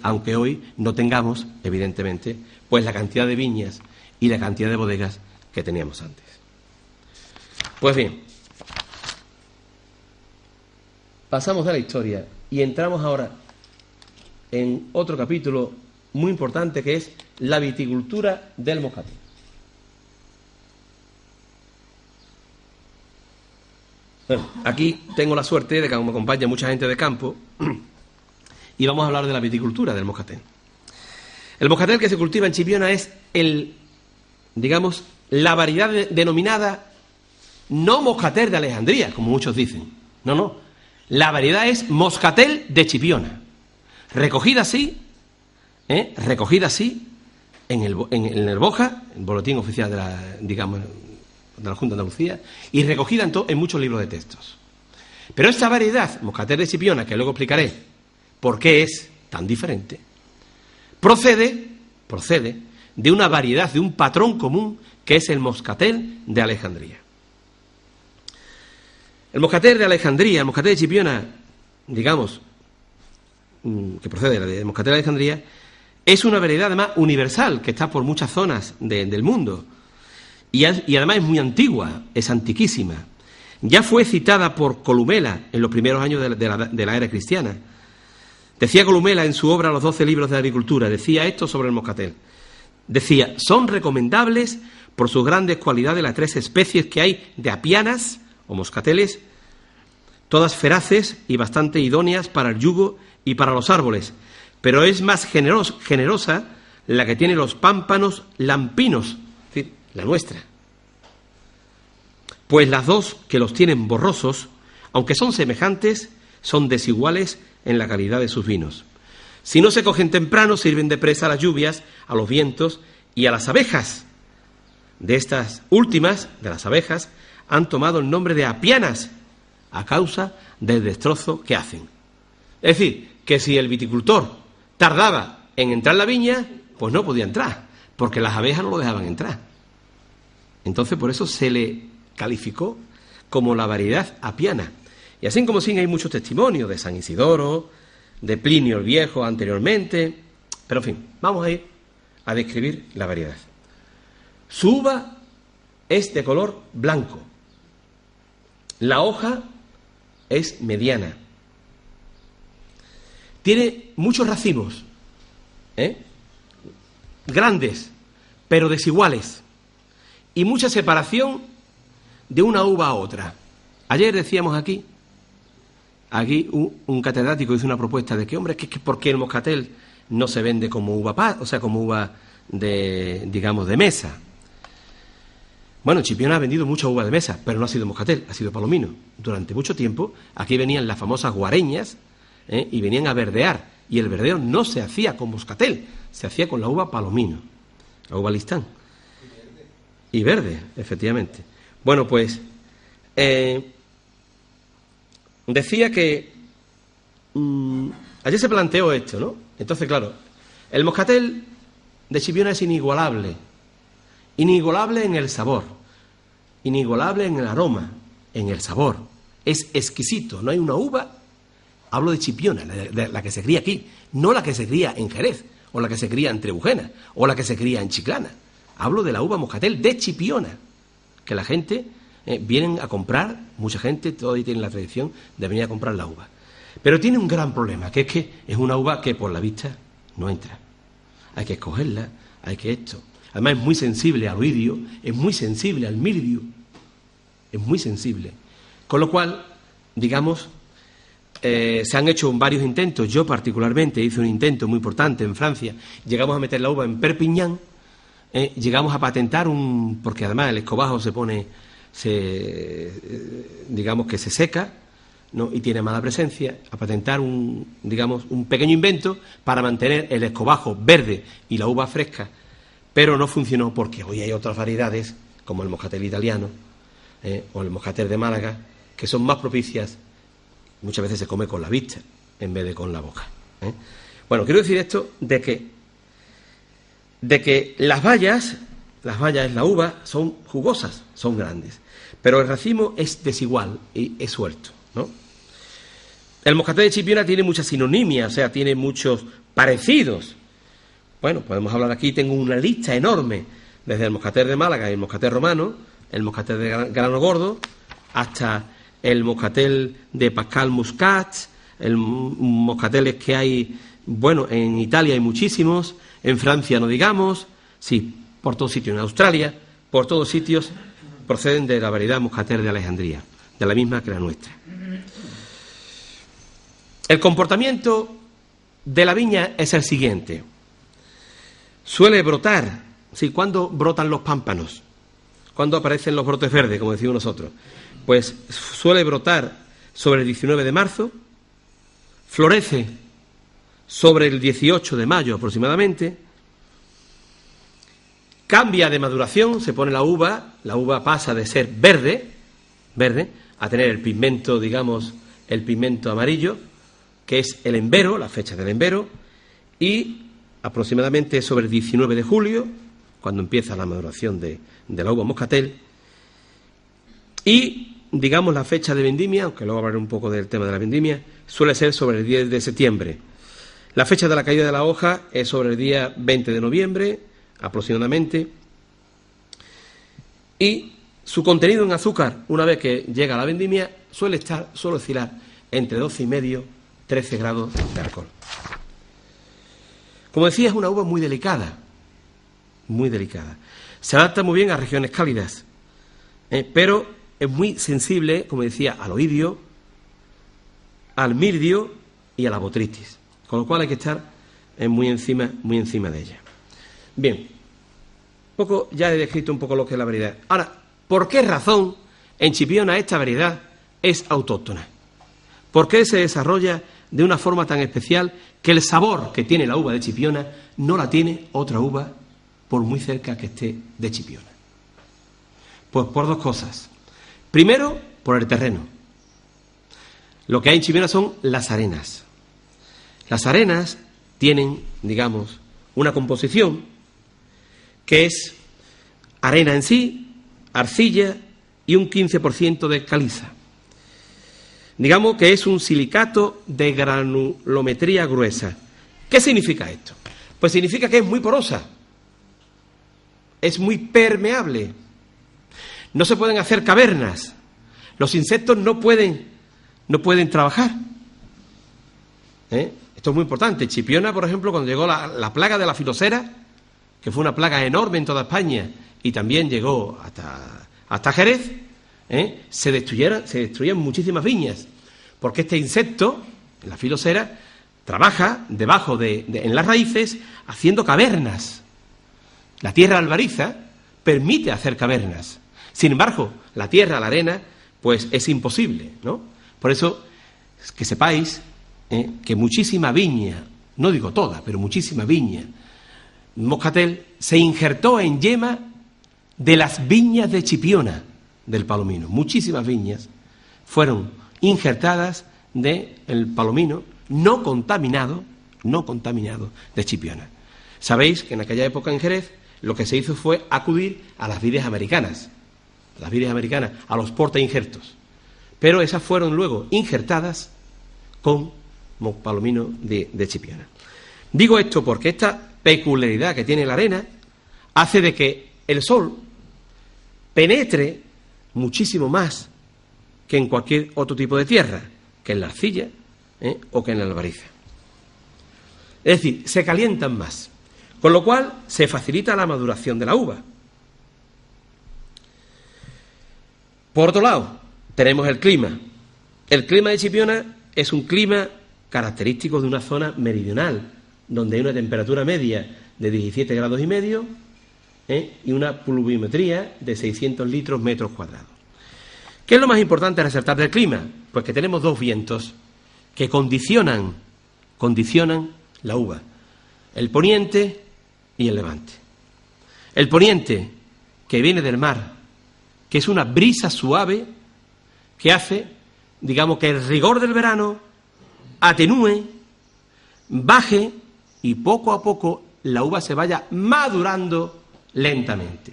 aunque hoy no tengamos, evidentemente, pues la cantidad de viñas y la cantidad de bodegas que teníamos antes. Pues bien, pasamos de la historia y entramos ahora en otro capítulo muy importante, que es la viticultura del moscatel. Bueno, aquí tengo la suerte de que me acompaña mucha gente de campo y vamos a hablar de la viticultura del moscatel. El moscatel que se cultiva en Chipiona es la variedad denominada no moscatel de Alejandría, como muchos dicen. No. La variedad es moscatel de Chipiona. Recogida así en el BOJA, el Boletín Oficial de la Junta de Andalucía, y recogida en muchos libros de textos. Pero esta variedad, moscatel de Chipiona, que luego explicaré por qué es tan diferente, procede de una variedad, de un patrón común, que es el moscatel de Alejandría. El moscatel de Alejandría, el moscatel de Chipiona, que procede del moscatel de Alejandría, es una variedad además universal, que está por muchas zonas del mundo, y además es muy antigua, es antiquísima. Ya fue citada por Columela en los primeros años de la era cristiana. Decía Columela en su obra Los 12 libros de agricultura, decía esto sobre el moscatel. Decía: son recomendables por sus grandes cualidades las 3 especies que hay de apianas o moscateles, todas feraces y bastante idóneas para el yugo y para los árboles, pero es más generosa la que tiene los pámpanos lampinos, es decir, la nuestra. Pues las dos que los tienen borrosos, aunque son semejantes, son desiguales en la calidad de sus vinos. Si no se cogen temprano, sirven de presa a las lluvias, a los vientos y a las abejas. De estas últimas, de las abejas, han tomado el nombre de apianas a causa del destrozo que hacen. Es decir, que si el viticultor tardaba en entrar en la viña, pues no podía entrar, porque las abejas no lo dejaban entrar. Entonces, por eso se le calificó como la variedad apiana. Y así como sí hay muchos testimonios de San Isidoro, de Plinio el Viejo anteriormente, pero en fin, vamos a ir a describir la variedad. Su uva es de color blanco. La hoja es mediana. Tiene muchos racimos, grandes, pero desiguales, y mucha separación de una uva a otra. Ayer decíamos aquí un catedrático hizo una propuesta de que, hombre, es que ¿por qué el moscatel no se vende como uva como uva de mesa? Bueno, Chipiona ha vendido mucha uva de mesa, pero no ha sido moscatel, ha sido palomino. Durante mucho tiempo aquí venían las famosas guareñas y venían a verdear, y el verdeo no se hacía con moscatel, se hacía con la uva palomino, la uva listán. Y verde, efectivamente. Bueno, pues decía que ayer se planteó esto, ¿no? Entonces, claro, el moscatel de Chipiona es inigualable en el sabor, inigualable en el aroma, en el sabor. Es exquisito, no hay una uva, hablo de Chipiona, de la que se cría aquí, no la que se cría en Jerez, o la que se cría en Trebujena, o la que se cría en Chiclana. Hablo de la uva moscatel de Chipiona, que la gente vienen a comprar, mucha gente todavía tiene la tradición de venir a comprar la uva. Pero tiene un gran problema, que es una uva que por la vista no entra. Hay que escogerla, hay que esto. Además es muy sensible al oidio, es muy sensible al mildio, es muy sensible. Con lo cual, se han hecho varios intentos. Yo particularmente hice un intento muy importante en Francia. Llegamos a meter la uva en Perpiñán, llegamos a patentar porque además el escobajo que se seca, ¿no? Y tiene mala presencia, a patentar un pequeño invento para mantener el escobajo verde y la uva fresca. Pero no funcionó porque hoy hay otras variedades, como el moscatel italiano o el moscatel de Málaga, que son más propicias. Muchas veces se come con la vista en vez de con la boca. Bueno, quiero decir esto de que las bayas en la uva son jugosas, son grandes, pero el racimo es desigual y es suelto, ¿no? El moscatel de Chipiona tiene mucha sinonimia, o sea, tiene muchos parecidos. Bueno, podemos hablar aquí, tengo una lista enorme, desde el moscatel de Málaga y el moscatel romano, el moscatel de grano gordo, hasta el moscatel de Pascal Muscat, moscateles que hay, bueno, en Italia hay muchísimos, en Francia no digamos, sí, por todos sitios, en Australia, por todos sitios proceden de la variedad moscatel de Alejandría, de la misma que la nuestra. El comportamiento de la viña es el siguiente. Suele brotar, ¿sí? ¿Cuándo brotan los pámpanos? ¿Cuándo aparecen los brotes verdes, como decimos nosotros? Pues suele brotar sobre el 19 de marzo, florece sobre el 18 de mayo aproximadamente, cambia de maduración, se pone la uva pasa de ser verde, a tener el pigmento, digamos, el pigmento amarillo, que es el embero, la fecha del embero, y aproximadamente sobre el 19 de julio, cuando empieza la maduración de la uva moscatel, y, digamos, la fecha de vendimia, aunque luego hablaré un poco del tema de la vendimia, suele ser sobre el 10 de septiembre. La fecha de la caída de la hoja es sobre el día 20 de noviembre, aproximadamente, y su contenido en azúcar, una vez que llega a la vendimia, suele oscilar entre 12,5 y 13 grados de alcohol. Como decía, es una uva muy delicada, muy delicada. Se adapta muy bien a regiones cálidas, pero es muy sensible, como decía, al oidio, al mildio y a la botrytis, con lo cual hay que estar muy encima de ella. Bien, ya he descrito un poco lo que es la variedad. Ahora, ¿por qué razón en Chipiona esta variedad es autóctona? ¿Por qué se desarrolla de una forma tan especial que el sabor que tiene la uva de Chipiona no la tiene otra uva por muy cerca que esté de Chipiona? Pues por dos cosas. Primero, por el terreno. Lo que hay en Chipiona son las arenas. Las arenas tienen, digamos, una composición que es arena en sí, arcilla y un 15% de caliza. Digamos que es un silicato de granulometría gruesa. ¿Qué significa esto? Pues significa que es muy porosa, es muy permeable, no se pueden hacer cavernas, los insectos no pueden trabajar. Esto es muy importante. Chipiona, por ejemplo, cuando llegó la plaga de la filosera, que fue una plaga enorme en toda España y también llegó hasta Jerez, se destruían muchísimas viñas, porque este insecto, la filosera, trabaja debajo en las raíces haciendo cavernas. La tierra albariza permite hacer cavernas. Sin embargo, la tierra, la arena, pues es imposible, ¿no? Por eso, que sepáis que muchísima viña, no digo toda, pero muchísima viña moscatel se injertó en yema de las viñas de Chipiona, del palomino. Muchísimas viñas fueron injertadas del palomino no contaminado de Chipiona. Sabéis que en aquella época en Jerez lo que se hizo fue acudir a las vides americanas, a los portainjertos, pero esas fueron luego injertadas con palomino de Chipiona. Digo esto porque esta peculiaridad que tiene la arena hace de que el sol penetre muchísimo más que en cualquier otro tipo de tierra, que en la arcilla o que en la albariza. Es decir, se calientan más, con lo cual se facilita la maduración de la uva. Por otro lado, tenemos el clima. El clima de Chipiona es un clima característico de una zona meridional, donde hay una temperatura media de 17,5 grados y una pluviometría de 600 litros metros cuadrados. ¿Qué es lo más importante a resaltar del clima? Pues que tenemos dos vientos que condicionan la uva, el poniente y el levante. El poniente, que viene del mar, que es una brisa suave que hace, digamos, que el rigor del verano atenúe, baje y poco a poco la uva se vaya madurando lentamente.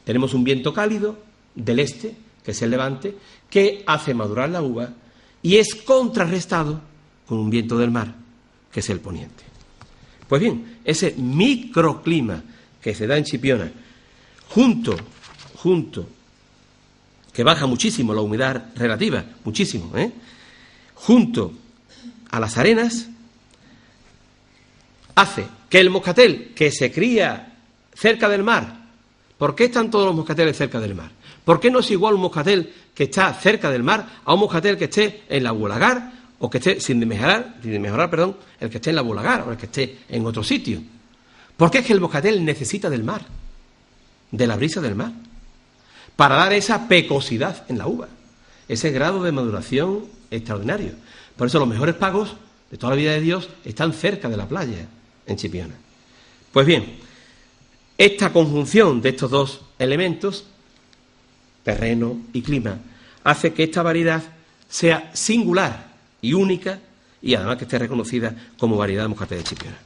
Tenemos un viento cálido del este, que es el levante, que hace madurar la uva y es contrarrestado con un viento del mar, que es el poniente. Pues bien, ese microclima que se da en Chipiona, junto, que baja muchísimo la humedad relativa, muchísimo, junto a las arenas, hace que el moscatel que se cría cerca del mar, ¿por qué están todos los moscateles cerca del mar? ¿Por qué no es igual un moscatel que está cerca del mar a un moscatel que esté en la Bulagar o que esté, sin mejorar, el que esté en la Bulagar o el que esté en otro sitio? Porque es que el moscatel necesita del mar, de la brisa del mar, para dar esa pecosidad en la uva, ese grado de maduración extraordinario. Por eso los mejores pagos de toda la vida de Dios están cerca de la playa, en Chipiona. Pues bien, esta conjunción de estos dos elementos, terreno y clima, hace que esta variedad sea singular y única y además que esté reconocida como variedad de moscatel de Chipiona.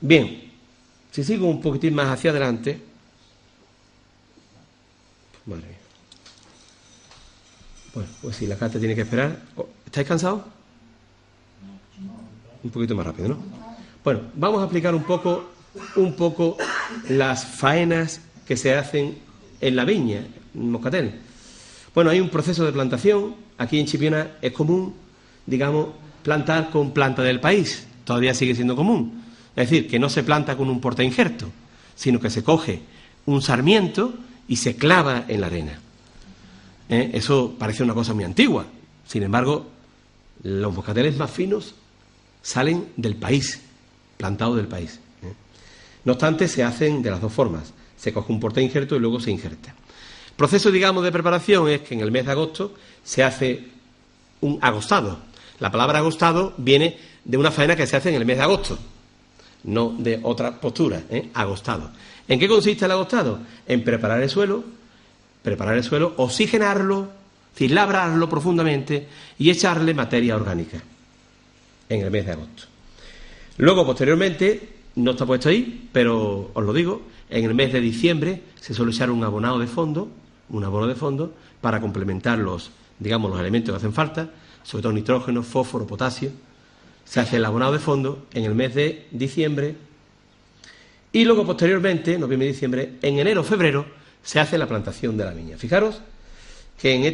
Bien, si sigo un poquitín más hacia adelante, madre mía. Bueno, pues si la carta tiene que esperar. ¿Estáis cansados? Un poquito más rápido, ¿no? Bueno, vamos a explicar un poco las faenas que se hacen en la viña, en moscatel. Bueno, hay un proceso de plantación. Aquí en Chipiona es común, digamos, plantar con planta del país. Todavía sigue siendo común. Es decir, que no se planta con un portainjerto, sino que se coge un sarmiento y se clava en la arena. Eso parece una cosa muy antigua. Sin embargo, los moscateles más finos salen del país, plantados del país. No obstante, se hacen de las dos formas. Se coge un portainjerto y luego se injerta. El proceso, digamos, de preparación es que en el mes de agosto se hace un agostado. La palabra agostado viene de una faena que se hace en el mes de agosto, no de otra postura, agostado. ¿En qué consiste el agostado? En preparar el suelo, oxigenarlo, es decir, labrarlo profundamente y echarle materia orgánica en el mes de agosto. Luego, posteriormente, no está puesto ahí, pero os lo digo, en el mes de diciembre se suele echar un abono de fondo para complementar los elementos que hacen falta, sobre todo nitrógeno, fósforo, potasio. Se hace el abonado de fondo en el mes de diciembre y luego posteriormente, noviembre y diciembre, en enero o febrero, se hace la plantación de la viña. Fijaros que en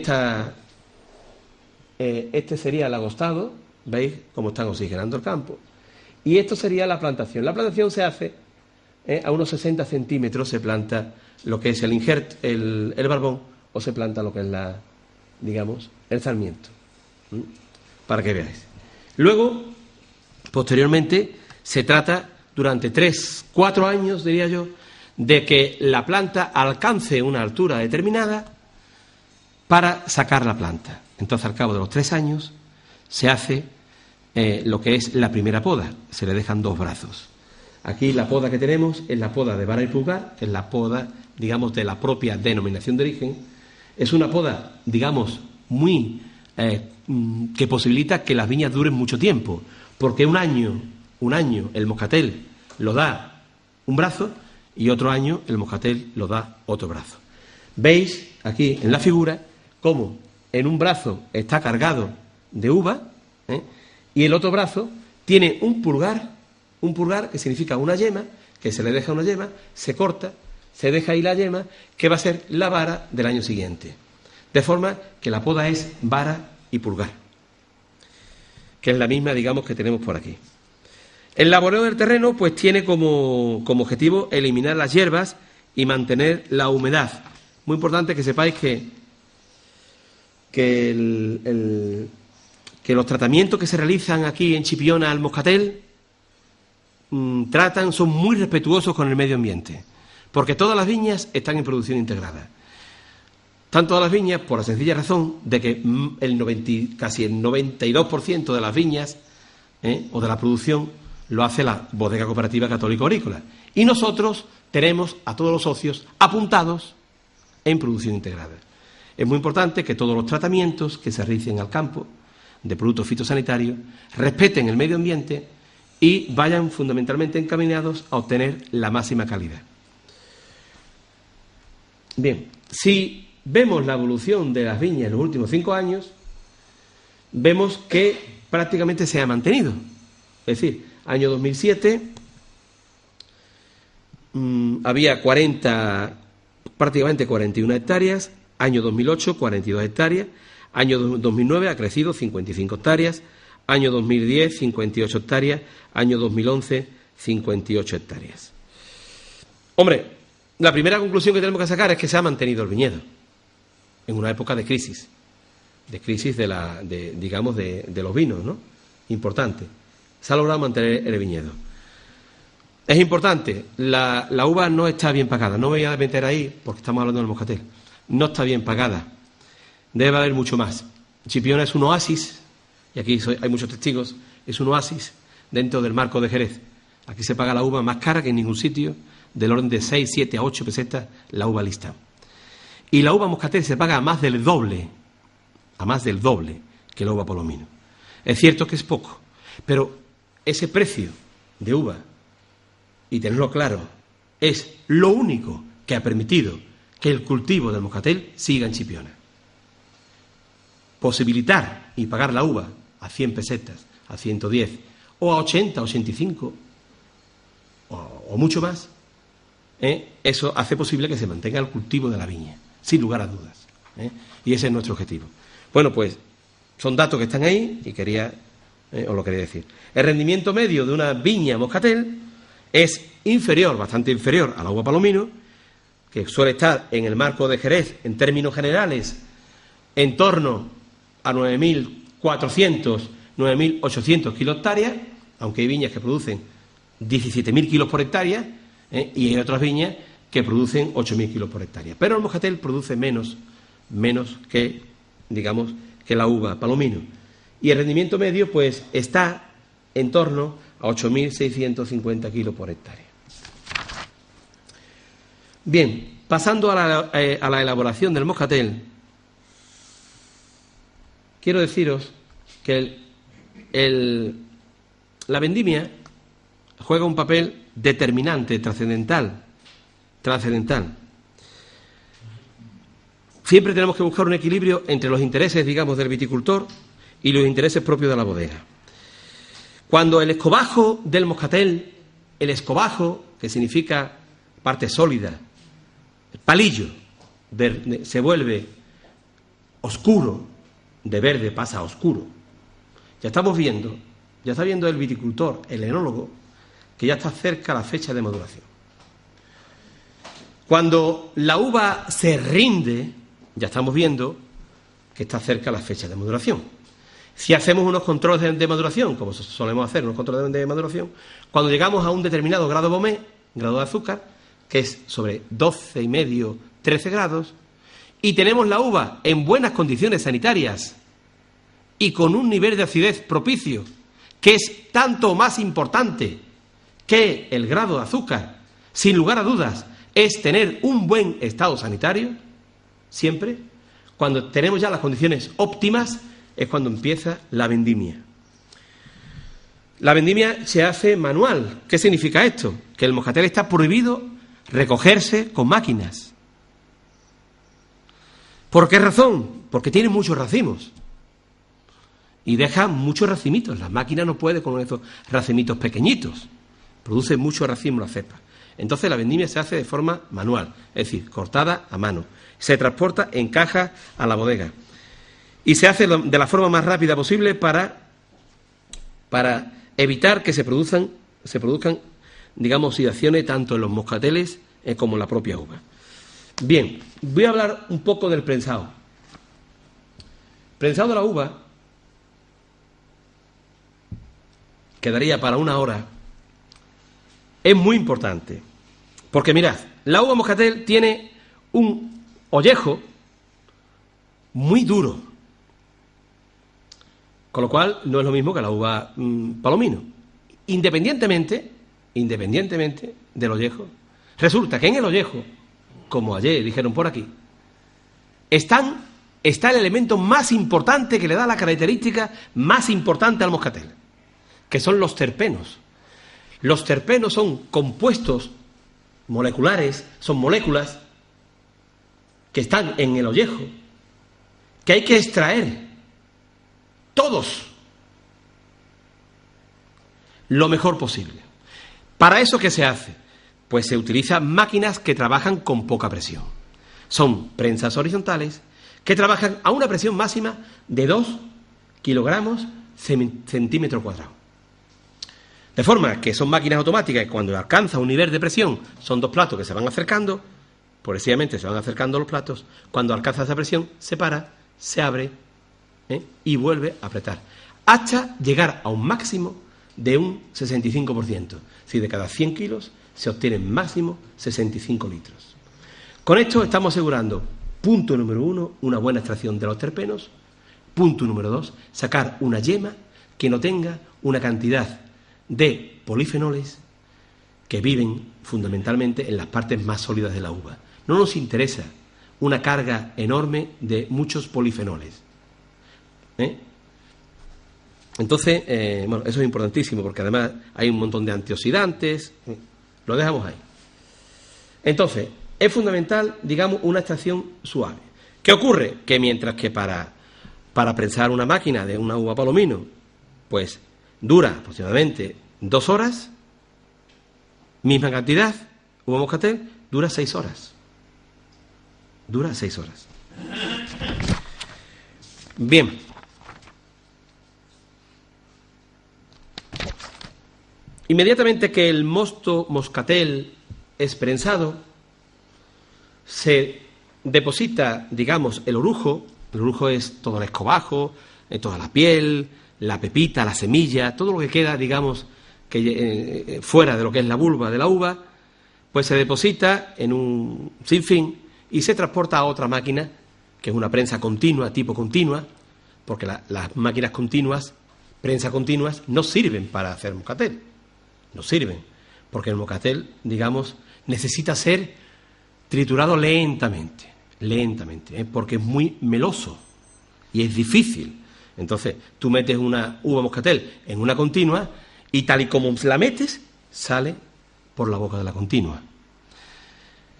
este sería el agostado, veis cómo están oxigenando el campo, y esto sería la plantación. La plantación se hace a unos 60 centímetros, se planta lo que es el barbón, o se planta lo que es el sarmiento, para que veáis. Luego, posteriormente, se trata durante 3-4 años, diría yo, de que la planta alcance una altura determinada para sacar la planta. Entonces, al cabo de los 3 años, se hace lo que es la primera poda. Se le dejan 2 brazos. Aquí la poda que tenemos es la poda de vara y pulgar, es la poda, digamos, de la propia denominación de origen. Es una poda, digamos, muy que posibilita que las viñas duren mucho tiempo, porque un año el moscatel lo da un brazo y otro año el moscatel lo da otro brazo. Veis aquí en la figura cómo en un brazo está cargado de uva y el otro brazo tiene un pulgar que significa una yema, que se le deja una yema, se corta, se deja ahí la yema, que va a ser la vara del año siguiente. De forma que la poda es vara y pulgar, que es la misma, digamos, que tenemos por aquí. El laboreo del terreno pues tiene como objetivo eliminar las hierbas y mantener la humedad. Muy importante que sepáis que los tratamientos que se realizan aquí en Chipiona al moscatel son muy respetuosos con el medio ambiente, porque todas las viñas están en producción integrada. Están todas las viñas por la sencilla razón de que casi el 92% de las viñas o de la producción lo hace la Bodega Cooperativa Católico Agrícola. Y nosotros tenemos a todos los socios apuntados en producción integrada. Es muy importante que todos los tratamientos que se realicen al campo de productos fitosanitarios respeten el medio ambiente y vayan fundamentalmente encaminados a obtener la máxima calidad. Bien, si vemos la evolución de las viñas en los últimos 5 años, vemos que prácticamente se ha mantenido. Es decir, año 2007 había prácticamente 41 hectáreas, año 2008 42 hectáreas, año 2009 ha crecido 55 hectáreas, año 2010 58 hectáreas, año 2011 58 hectáreas. Hombre, La primera conclusión que tenemos que sacar es que se ha mantenido el viñedo en una época de crisis de los vinos, ¿no? Importante. Se ha logrado mantener el viñedo. Es importante, la uva no está bien pagada. No me voy a meter ahí porque estamos hablando del moscatel. No está bien pagada. Debe haber mucho más. Chipiona es un oasis, y aquí hay muchos testigos, es un oasis dentro del marco de Jerez. Aquí se paga la uva más cara que en ningún sitio, del orden de 6, 7 a 8 pesetas la uva lista. Y la uva moscatel se paga a más del doble que la uva palomino. Es cierto que es poco, pero ese precio de uva, y tenerlo claro, es lo único que ha permitido que el cultivo del moscatel siga en Chipiona. Posibilitar y pagar la uva a 100 pesetas, a 110, o a 80, 85, o mucho más, eso hace posible que se mantenga el cultivo de la viña, sin lugar a dudas. Y ese es nuestro objetivo. Bueno, pues son datos que están ahí y os lo quería decir. El rendimiento medio de una viña moscatel es inferior, bastante inferior a la uva palomino, que suele estar en el marco de Jerez, en términos generales, en torno a 9.400, 9.800 kilos hectáreas, aunque hay viñas que producen 17.000 kilos por hectárea, y hay otras viñas que producen 8.000 kilos por hectárea. Pero el moscatel produce menos que, digamos, que la uva palomino. Y el rendimiento medio, pues, está en torno a 8.650 kilos por hectárea. Bien, pasando a la elaboración del moscatel, quiero deciros que la vendimia juega un papel determinante, trascendental. Siempre tenemos que buscar un equilibrio entre los intereses, digamos, del viticultor y los intereses propios de la bodega. Cuando el escobajo del moscatel, el escobajo, que significa parte sólida, el palillo, se vuelve oscuro, de verde pasa a oscuro. Ya está viendo el viticultor, el enólogo, que ya está cerca la fecha de maduración. Cuando la uva se rinde, ya estamos viendo que está cerca la fecha de maduración. Si hacemos unos controles de maduración, como solemos hacer unos controles de maduración, cuando llegamos a un determinado grado Beaumet, grado de azúcar, que es sobre 12,5, 13 grados, y tenemos la uva en buenas condiciones sanitarias y con un nivel de acidez propicio, que es tanto más importante que el grado de azúcar, sin lugar a dudas, es tener un buen estado sanitario, siempre, cuando tenemos ya las condiciones óptimas, es cuando empieza la vendimia. La vendimia se hace manual. ¿Qué significa esto? Que el moscatel está prohibido recogerse con máquinas. ¿Por qué razón? Porque tiene muchos racimos. Y deja muchos racimitos. La máquina no puede con esos racimitos pequeñitos. Produce muchos racimos la cepa. Entonces la vendimia se hace de forma manual, es decir, cortada a mano. Se transporta en cajas a la bodega. Y se hace de la forma más rápida posible para evitar que se produzcan, digamos, oxidaciones tanto en los moscateles como en la propia uva. Bien, voy a hablar un poco del prensado. Prensado de la uva quedaría para una hora. Es muy importante, porque mirad, la uva moscatel tiene un ollejo muy duro, con lo cual no es lo mismo que la uva palomino. Independientemente del ollejo, resulta que en el ollejo, como ayer dijeron por aquí, está el elemento más importante que le da la característica más importante al moscatel, que son los terpenos. Los terpenos son compuestos moleculares, son moléculas que están en el ollejo, que hay que extraer todos lo mejor posible. ¿Para eso qué se hace? Pues se utilizan máquinas que trabajan con poca presión. Son prensas horizontales que trabajan a una presión máxima de 2 kilogramos centímetro cuadrado. De forma que son máquinas automáticas que cuando alcanza un nivel de presión, son dos platos que se van acercando, progresivamente se van acercando los platos, cuando alcanza esa presión, se para, se abre y vuelve a apretar, hasta llegar a un máximo de un 65%. Si de cada 100 kilos se obtienen máximo 65 litros. Con esto estamos asegurando, punto número 1, una buena extracción de los terpenos. Punto número 2, sacar una yema que no tenga una cantidad de polifenoles que viven fundamentalmente en las partes más sólidas de la uva. No nos interesa una carga enorme de muchos polifenoles. Entonces, bueno, eso es importantísimo porque además hay un montón de antioxidantes. Lo dejamos ahí. Entonces, es fundamental, digamos, una extracción suave. ¿Qué ocurre? Que mientras que para prensar una máquina de una uva palomino, pues dura aproximadamente 2 horas, misma cantidad, uva moscatel, dura 6 horas. Dura 6 horas. Bien. Inmediatamente que el mosto moscatel es prensado, se deposita, digamos, el orujo. El orujo es todo el escobajo, toda la piel, la pepita, la semilla, todo lo que queda, digamos, que fuera de lo que es la vulva de la uva, pues se deposita en un sinfín y se transporta a otra máquina, que es una prensa continua, tipo continua, porque las máquinas continuas, prensa continuas, no sirven para hacer moscatel. No sirven, porque el moscatel, digamos, necesita ser triturado lentamente, porque es muy meloso y es difícil. Entonces, tú metes una uva moscatel en una continua y tal y como la metes, sale por la boca de la continua.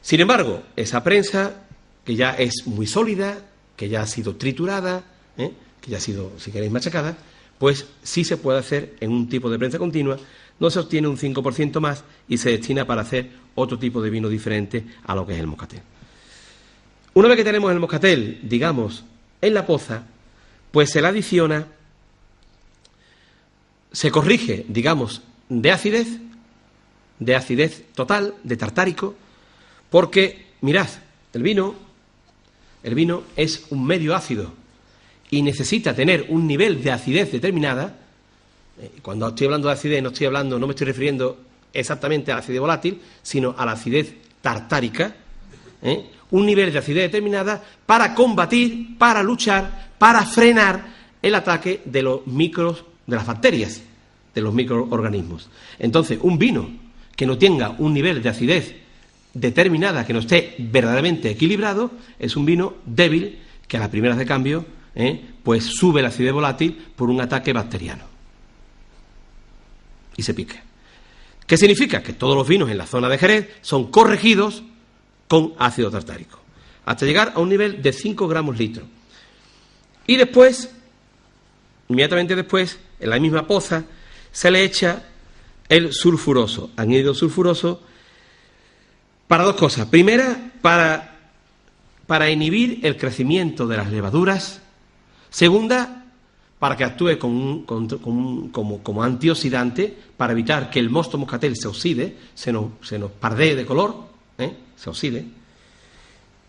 Sin embargo, esa prensa, que ya es muy sólida, que ya ha sido triturada, que ya ha sido, si queréis, machacada, pues sí se puede hacer en un tipo de prensa continua, no se obtiene un 5% más y se destina para hacer otro tipo de vino diferente a lo que es el moscatel. Una vez que tenemos el moscatel, digamos, en la poza, pues se le adiciona, se corrige, digamos, de acidez total, de tartárico, porque, mirad, el vino es un medio ácido y necesita tener un nivel de acidez determinada. Cuando estoy hablando de acidez no me estoy refiriendo exactamente a la acidez volátil, sino a la acidez tartárica, un nivel de acidez determinada para combatir, para luchar, para frenar el ataque de los micros, de las bacterias, de los microorganismos. Entonces, un vino que no tenga un nivel de acidez determinada, que no esté verdaderamente equilibrado, es un vino débil que a las primeras de cambio, pues sube la acidez volátil por un ataque bacteriano. Y se pique. ¿Qué significa? Que todos los vinos en la zona de Jerez son corregidos con ácido tartárico, hasta llegar a un nivel de 5 gramos litro. Y después, inmediatamente después, en la misma poza, se le echa el sulfuroso, anhídrido sulfuroso, para dos cosas. Primera, para inhibir el crecimiento de las levaduras. Segunda, para que actúe como antioxidante, para evitar que el mosto moscatel se oxide, se nos pardee de color, se oxide.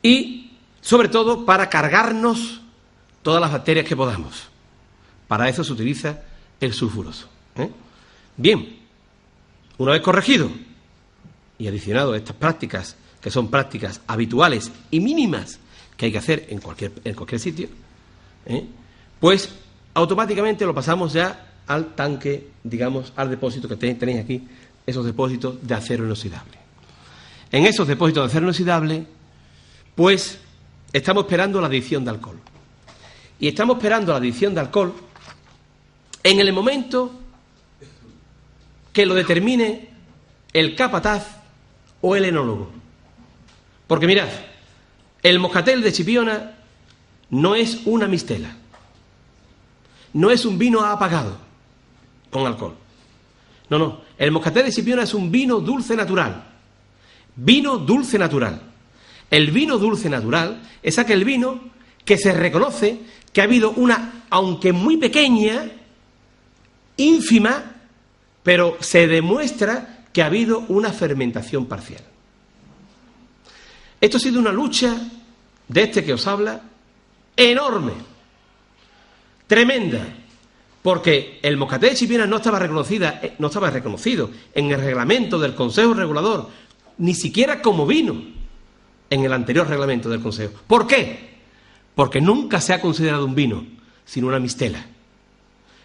Y, sobre todo, para cargarnos todas las bacterias que podamos. Para eso se utiliza el sulfuroso. Bien, una vez corregido y adicionado a estas prácticas, que son prácticas habituales y mínimas que hay que hacer en cualquier sitio, pues automáticamente lo pasamos ya al tanque, digamos, al depósito que tenéis aquí, esos depósitos de acero inoxidable. En esos depósitos de acero inoxidable, pues estamos esperando la adición de alcohol. Y estamos esperando la adición de alcohol en el momento que lo determine el capataz o el enólogo. Porque mirad, el moscatel de Chipiona no es una mistela, no es un vino apagado con alcohol. No, el moscatel de Chipiona es un vino dulce natural. Vino dulce natural. El vino dulce natural es aquel vino que se reconoce que ha habido una, aunque muy pequeña, ínfima, pero se demuestra que ha habido una fermentación parcial. Esto ha sido una lucha de este que os habla enorme, tremenda, porque el moscatel de Chipiona no estaba reconocido en el reglamento del Consejo Regulador, ni siquiera como vino en el anterior reglamento del Consejo. ¿Por qué? Porque nunca se ha considerado un vino, sino una mistela.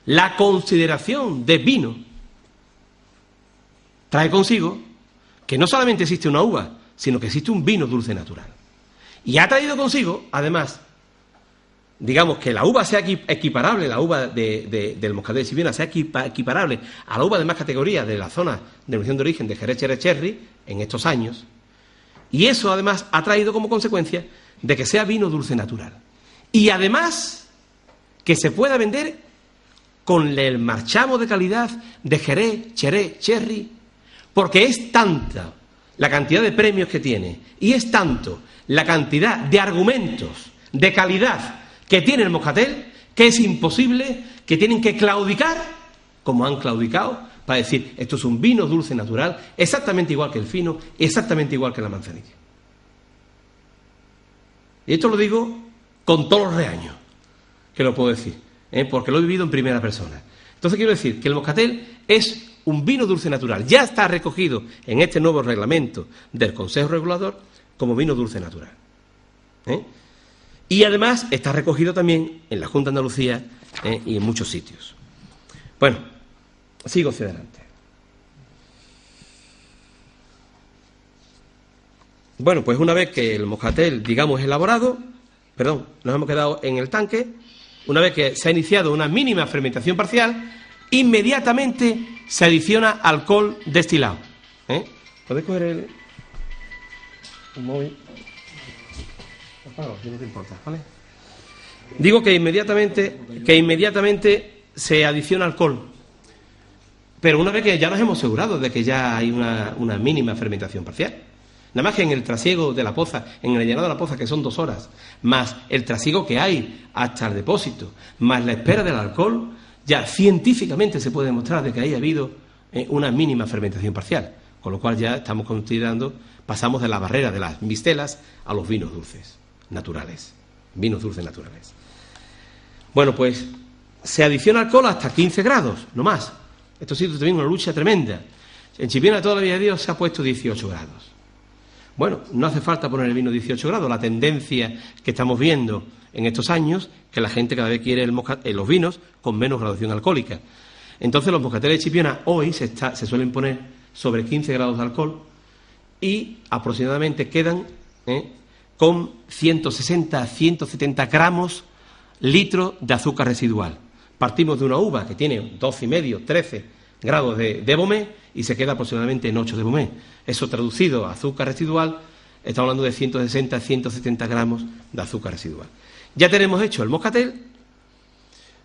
La consideración de vino trae consigo que no solamente existe una uva, sino que existe un vino dulce natural. Y ha traído consigo, además, digamos que la uva sea equiparable, la uva del moscatel de Chipiona sea equiparable a la uva de más categoría de la zona de denominación de origen de Jerez Cherry en estos años. Y eso, además, ha traído como consecuencia de que sea vino dulce natural. Y además, que se pueda vender con el marchamo de calidad de Jerez Cherry, porque es tanta la cantidad de premios que tiene y es tanto la cantidad de argumentos de calidad que tiene el moscatel, que es imposible, que tienen que claudicar, como han claudicado, para decir, esto es un vino dulce natural, exactamente igual que el fino, exactamente igual que la manzanilla. Y esto lo digo con todos los reaños que lo puedo decir, porque lo he vivido en primera persona. Entonces quiero decir que el moscatel es un vino dulce natural, ya está recogido en este nuevo reglamento del Consejo Regulador como vino dulce natural. Y además está recogido también en la Junta de Andalucía y en muchos sitios. Bueno, sigo hacia adelante. Bueno, pues una vez que el moscatel, digamos, es elaborado, nos hemos quedado en el tanque, una vez que se ha iniciado una mínima fermentación parcial, inmediatamente se adiciona alcohol destilado. ¿Podéis coger el móvil? No te importa, ¿vale? Digo que inmediatamente se adiciona alcohol, pero una vez que ya nos hemos asegurado de que ya hay una mínima fermentación parcial. Nada más que en el trasiego de la poza, en el llenado de la poza, que son 2 horas, más el trasiego que hay hasta el depósito, más la espera del alcohol, ya científicamente se puede demostrar de que haya habido una mínima fermentación parcial, con lo cual ya estamos considerando, pasamos de la barrera de las mistelas a los vinos dulces naturales, vinos dulces naturales. Bueno, pues se adiciona alcohol hasta 15 grados, no más. Esto ha sido también una lucha tremenda. En Chipiona toda la vida de Dios se ha puesto 18 grados. Bueno, no hace falta poner el vino 18 grados, la tendencia que estamos viendo en estos años, que la gente cada vez quiere los vinos con menos graduación alcohólica. Entonces los moscateles de Chipiona hoy se suelen poner sobre 15 grados de alcohol y aproximadamente quedan con 160 a 170 gramos litro de azúcar residual. Partimos de una uva que tiene 12,5, 13 grados de Beaumet y se queda aproximadamente en 8 de Beaumet. Eso traducido a azúcar residual, estamos hablando de 160 a 170 gramos de azúcar residual. Ya tenemos hecho el moscatel.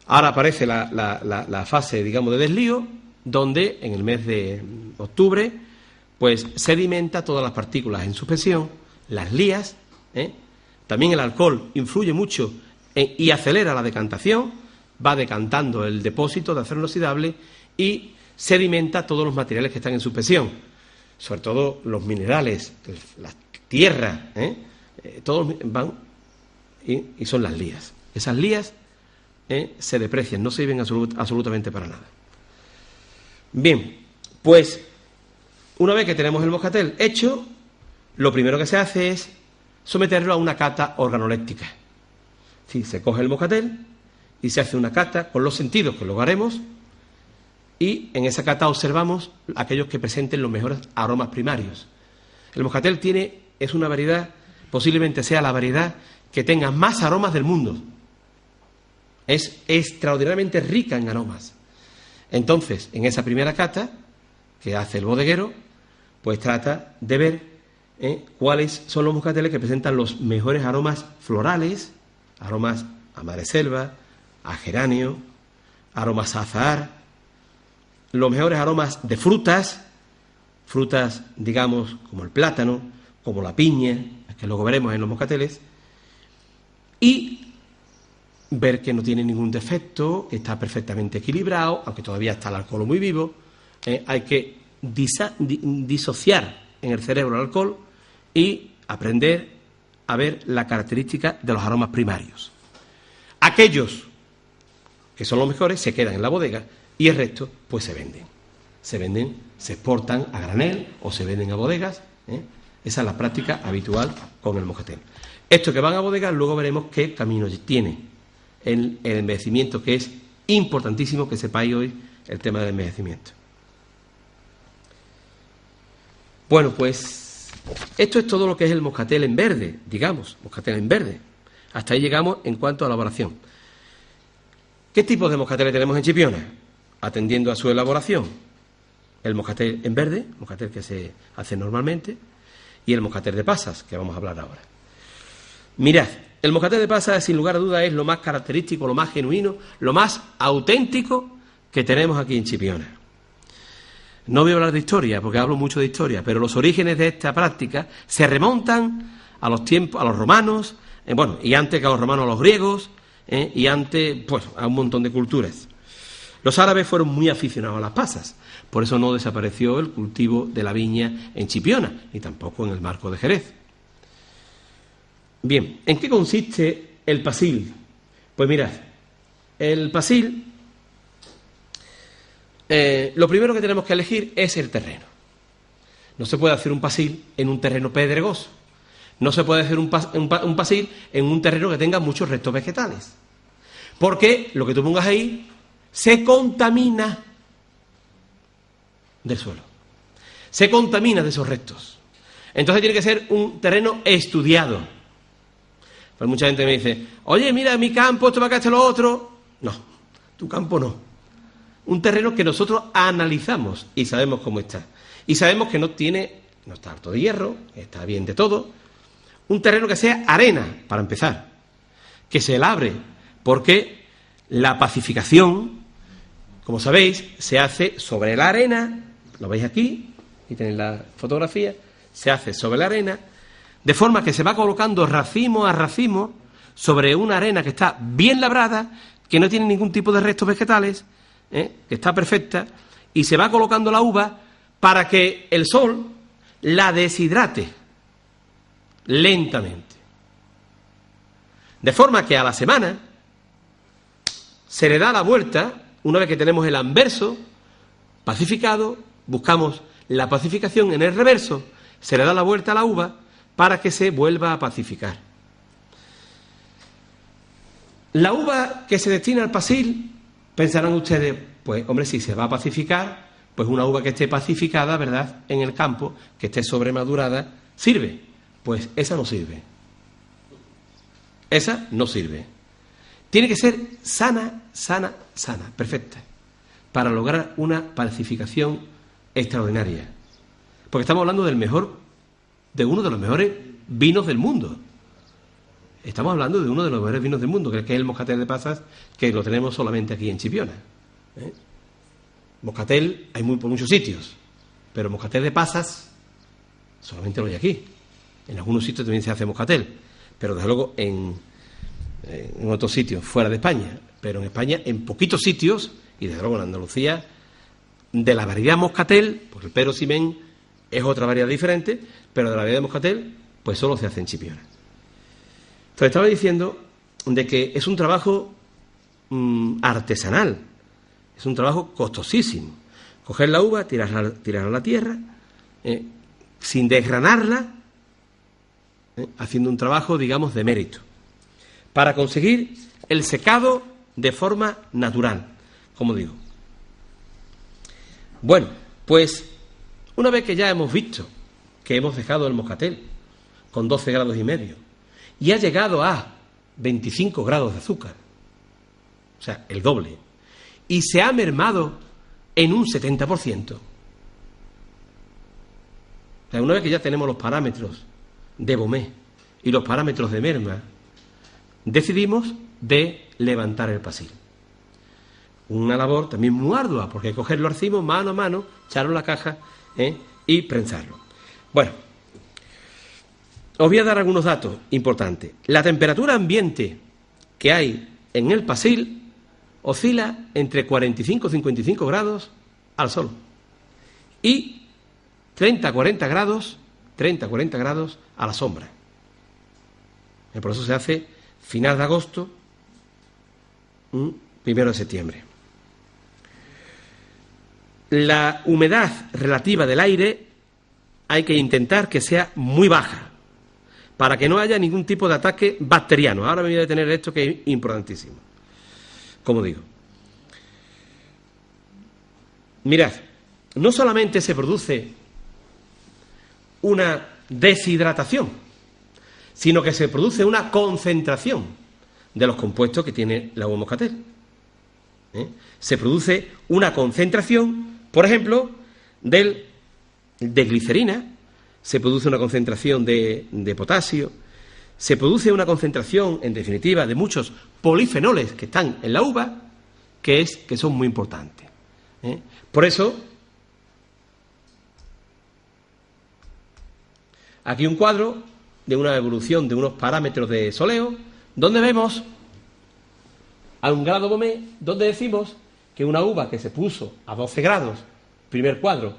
Ahora aparece la fase, digamos, de deslío, donde en el mes de octubre pues sedimenta todas las partículas en suspensión, las lías. También el alcohol influye mucho y acelera la decantación, va decantando el depósito de acero inoxidable y sedimenta todos los materiales que están en suspensión, sobre todo los minerales, las tierras, todos van y son las lías. Esas lías se deprecian, no sirven absolutamente para nada. Bien, pues una vez que tenemos el moscatel hecho, lo primero que se hace es someterlo a una cata organoléptica. Sí, se coge el moscatel y se hace una cata con los sentidos, que luego haremos, y en esa cata observamos aquellos que presenten los mejores aromas primarios. El moscatel es una variedad, posiblemente sea la variedad que tenga más aromas del mundo. Es extraordinariamente rica en aromas. Entonces, en esa primera cata que hace el bodeguero, pues trata de ver cuáles son los moscateles que presentan los mejores aromas florales, aromas a madreselva, a geranio, aromas a azahar, los mejores aromas de frutas, digamos, como el plátano, como la piña, que luego veremos en los moscateles, y ver que no tiene ningún defecto, que está perfectamente equilibrado, aunque todavía está el alcohol muy vivo, hay que disociar en el cerebro el alcohol y aprender a ver la característica de los aromas primarios. Aquellos que son los mejores se quedan en la bodega y el resto pues se venden. Se exportan a granel o se venden a bodegas. Esa es la práctica habitual con el moscatel. Estos que van a bodegas, luego veremos qué camino tiene el envejecimiento, que es importantísimo que sepáis hoy el tema del envejecimiento. Bueno, pues esto es todo lo que es el moscatel en verde, digamos, moscatel en verde. Hasta ahí llegamos en cuanto a la elaboración. ¿Qué tipos de moscateles tenemos en Chipiona? Atendiendo a su elaboración, el moscatel en verde, moscatel que se hace normalmente, y el moscatel de pasas, que vamos a hablar ahora. Mirad, el moscatel de pasas, sin lugar a dudas, es lo más característico, lo más genuino, lo más auténtico que tenemos aquí en Chipiona. No voy a hablar de historia, porque hablo mucho de historia, pero los orígenes de esta práctica se remontan a los tiempos, a los romanos, y antes que a los romanos, a los griegos, y antes, pues, a un montón de culturas. Los árabes fueron muy aficionados a las pasas, por eso no desapareció el cultivo de la viña en Chipiona, ni tampoco en el marco de Jerez. Bien, ¿en qué consiste el pasil? Pues mirad, el pasil, lo primero que tenemos que elegir es el terreno. No se puede hacer un pasil en un terreno pedregoso. No se puede hacer un pasil en un terreno que tenga muchos restos vegetales. Porque lo que tú pongas ahí se contamina del suelo. Se contamina de esos restos. Entonces tiene que ser un terreno estudiado. Pues mucha gente me dice, oye, mira, mi campo, esto va acá, esto lo otro. No, tu campo no. Un terreno que nosotros analizamos y sabemos cómo está. Y sabemos que no está harto de hierro, está bien de todo. Un terreno que sea arena, para empezar. Que se labre, porque la pacificación, como sabéis, se hace sobre la arena, lo veis aquí, y tenéis la fotografía, se hace sobre la arena, de forma que se va colocando racimo a racimo sobre una arena que está bien labrada, que no tiene ningún tipo de restos vegetales, que está perfecta, y se va colocando la uva para que el sol la deshidrate lentamente. De forma que a la semana se le da la vuelta, una vez que tenemos el anverso pacificado, buscamos la pacificación en el reverso, se le da la vuelta a la uva para que se vuelva a pacificar. La uva que se destina al pasil, pensarán ustedes, pues hombre, si se va a pacificar, pues una uva que esté pacificada, ¿verdad?, en el campo, que esté sobremadurada, ¿sirve? Pues esa no sirve. Esa no sirve. Tiene que ser sana, perfecta, para lograr una pacificación extraordinaria. Porque estamos hablando de uno de los mejores vinos del mundo. Estamos hablando de uno de los mejores vinos del mundo, que es el moscatel de pasas, que lo tenemos solamente aquí en Chipiona. Moscatel hay por muchos sitios, pero moscatel de pasas solamente lo hay aquí. En algunos sitios también se hace moscatel, pero desde luego en otros sitios fuera de España, pero en España en poquitos sitios, y desde luego en Andalucía, de la variedad moscatel, porque el Pero Simén es otra variedad diferente, pero de la variedad de moscatel, pues solo se hace en Chipiona. Entonces estaba diciendo de que es un trabajo artesanal, es un trabajo costosísimo. Coger la uva, tirarla a la tierra, sin desgranarla, haciendo un trabajo, digamos, de mérito, para conseguir el secado de forma natural, como digo. Bueno, pues una vez que ya hemos visto que hemos dejado el moscatel con 12 grados y medio y ha llegado a 25 grados de azúcar, o sea, el doble, y se ha mermado en un 70%, o sea, una vez que ya tenemos los parámetros de Beaumet y los parámetros de merma, decidimos de levantar el pasil. Una labor también muy ardua, porque hay que coger los racimos mano a mano, echarlo en la caja y prensarlo. Bueno, os voy a dar algunos datos importantes. La temperatura ambiente que hay en el pasil oscila entre 45 y 55 grados al sol. y 30-40 grados, 30-40 grados a la sombra. Por eso se hace final de agosto, 1 de septiembre. La humedad relativa del aire hay que intentar que sea muy baja, para que no haya ningún tipo de ataque bacteriano. Ahora me voy a detener en esto, que es importantísimo. Como digo, mirad, no solamente se produce una deshidratación, sino que se produce una concentración de los compuestos que tiene la uva moscatel. Se produce una concentración, por ejemplo, de glicerina, se produce una concentración de potasio, se produce una concentración, en definitiva, de muchos polifenoles que están en la uva, que son muy importantes. Por eso, aquí un cuadro de una evolución de unos parámetros de soleo, donde vemos a 1 grado Beaumet, donde decimos que una uva que se puso a 12 grados, primer cuadro,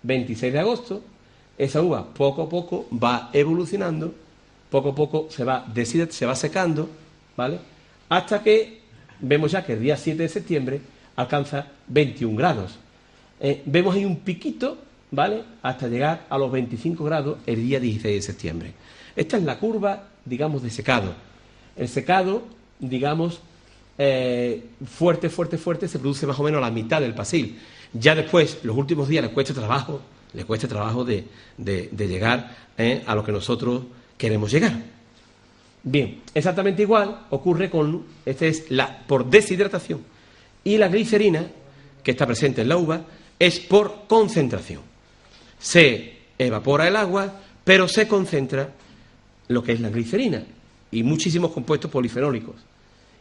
26 de agosto, esa uva poco a poco va evolucionando, poco a poco se va secando, ¿vale? Hasta que vemos ya que el día 7 de septiembre alcanza 21 grados. Vemos ahí un piquito, ¿vale?, hasta llegar a los 25 grados el día 16 de septiembre. Esta es la curva, digamos, de secado. El secado, digamos, fuerte, se produce más o menos a la mitad del pasil. Ya después, los últimos días, le cuesta trabajo de llegar a lo que nosotros queremos llegar. Bien, exactamente igual ocurre con, por deshidratación, y la glicerina, que está presente en la uva, es por concentración. Se evapora el agua, pero se concentra lo que es la glicerina y muchísimos compuestos polifenólicos.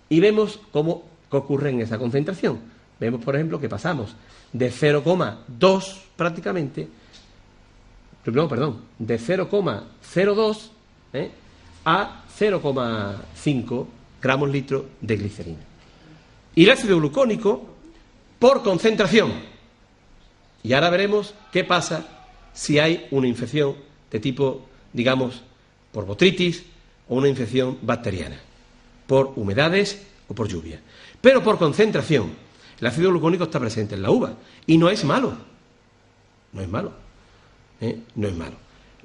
Y vemos cómo ocurre en esa concentración. Vemos, por ejemplo, que pasamos de 0,2 prácticamente, de 0,02 a 0,5 gramos litro de glicerina. Y el ácido glucónico por concentración. Y ahora veremos qué pasa si hay una infección de tipo, digamos, por botritis o una infección bacteriana, por humedades o por lluvia. Pero por concentración, el ácido glucónico está presente en la uva y no es malo. No es malo. No es malo.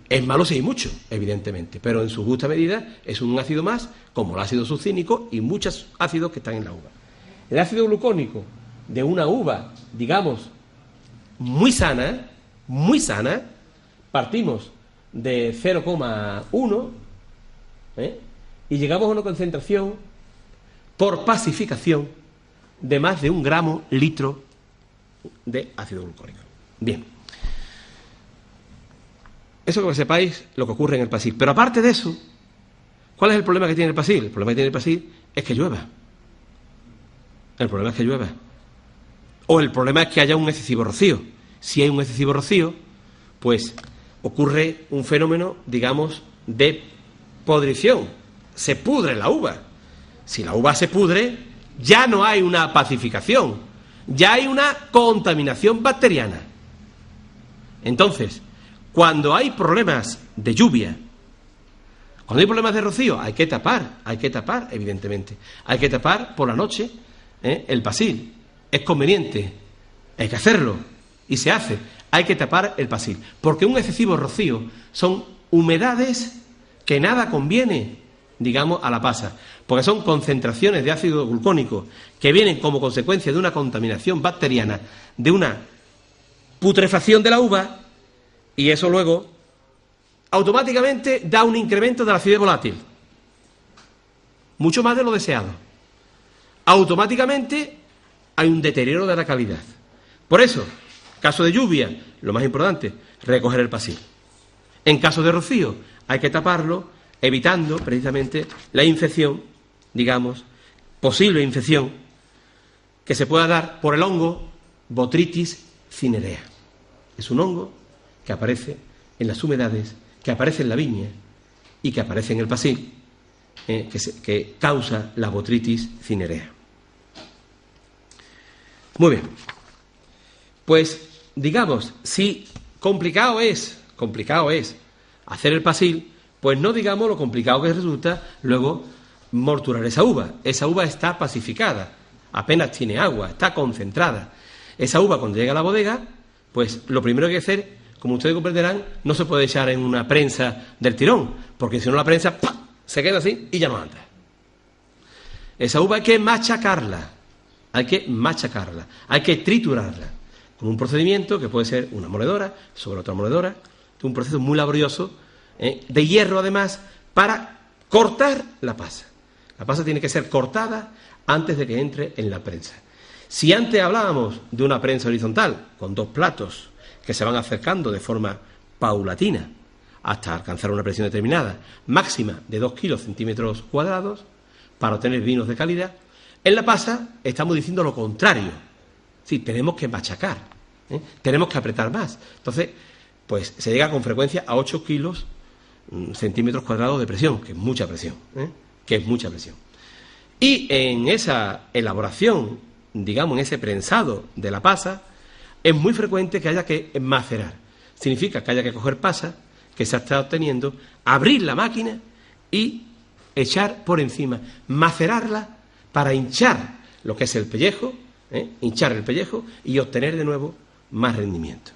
Es malo si hay mucho, evidentemente, pero en su justa medida es un ácido más, como el ácido succínico y muchos ácidos que están en la uva. El ácido glucónico de una uva, digamos, muy sana, partimos de 0,1 y llegamos a una concentración por pacificación de más de 1 gramo litro de ácido glucónico. Bien, eso que sepáis lo que ocurre en el pasil. Pero aparte de eso, ¿cuál es el problema que tiene el pasil? El problema que tiene el pasil es que llueva. O el problema es que haya un excesivo rocío. Si hay un excesivo rocío, pues ocurre un fenómeno, digamos, de podrición. Se pudre la uva. Si la uva se pudre, ya no hay una pacificación, ya hay una contaminación bacteriana. Entonces, cuando hay problemas de lluvia, cuando hay problemas de rocío, hay que tapar, evidentemente. Hay que tapar por la noche el pasil. Es conveniente, hay que hacerlo, y se hace. Hay que tapar el pasil, porque un excesivo rocío son humedades que nada conviene, digamos, a la pasa, porque son concentraciones de ácido glucónico que vienen como consecuencia de una contaminación bacteriana, de una putrefacción de la uva, y eso luego automáticamente da un incremento de la acidez volátil, mucho más de lo deseado. Automáticamente hay un deterioro de la calidad. Por eso, caso de lluvia, lo más importante, recoger el pasil. En caso de rocío, hay que taparlo, evitando precisamente la infección, digamos, posible infección que se pueda dar por el hongo Botrytis cinerea. Es un hongo que aparece en las humedades, que aparece en la viña y que aparece en el pasil, que causa la Botrytis cinerea. Muy bien, pues digamos, si complicado es hacer el pasil, pues no digamos lo complicado que resulta luego morturar esa uva. Esa uva está pacificada, apenas tiene agua, está concentrada. Esa uva, cuando llega a la bodega, pues lo primero que hay que hacer, como ustedes comprenderán, no se puede echar en una prensa del tirón, porque si no la prensa ¡pam!, se queda así y ya no anda. Esa uva hay que machacarla, hay que triturarla, con un procedimiento que puede ser una moledora sobre otra moledora, un proceso muy laborioso, de hierro además, para cortar la pasa. La pasa tiene que ser cortada antes de que entre en la prensa. Si antes hablábamos de una prensa horizontal, con 2 platos que se van acercando de forma paulatina hasta alcanzar una presión determinada, máxima de 2 kilocentímetros cuadrados, para obtener vinos de calidad, en la pasa estamos diciendo lo contrario. Sí, tenemos que machacar, tenemos que apretar más. Entonces, pues se llega con frecuencia a 8 kilocentímetros cuadrados de presión, que es mucha presión, Y en esa elaboración, digamos, en ese prensado de la pasa, es muy frecuente que haya que macerar. Significa que haya que coger pasa que se ha estado obteniendo, abrir la máquina y echar por encima, macerarla para hinchar lo que es el pellejo, hinchar el pellejo y obtener de nuevo más rendimiento.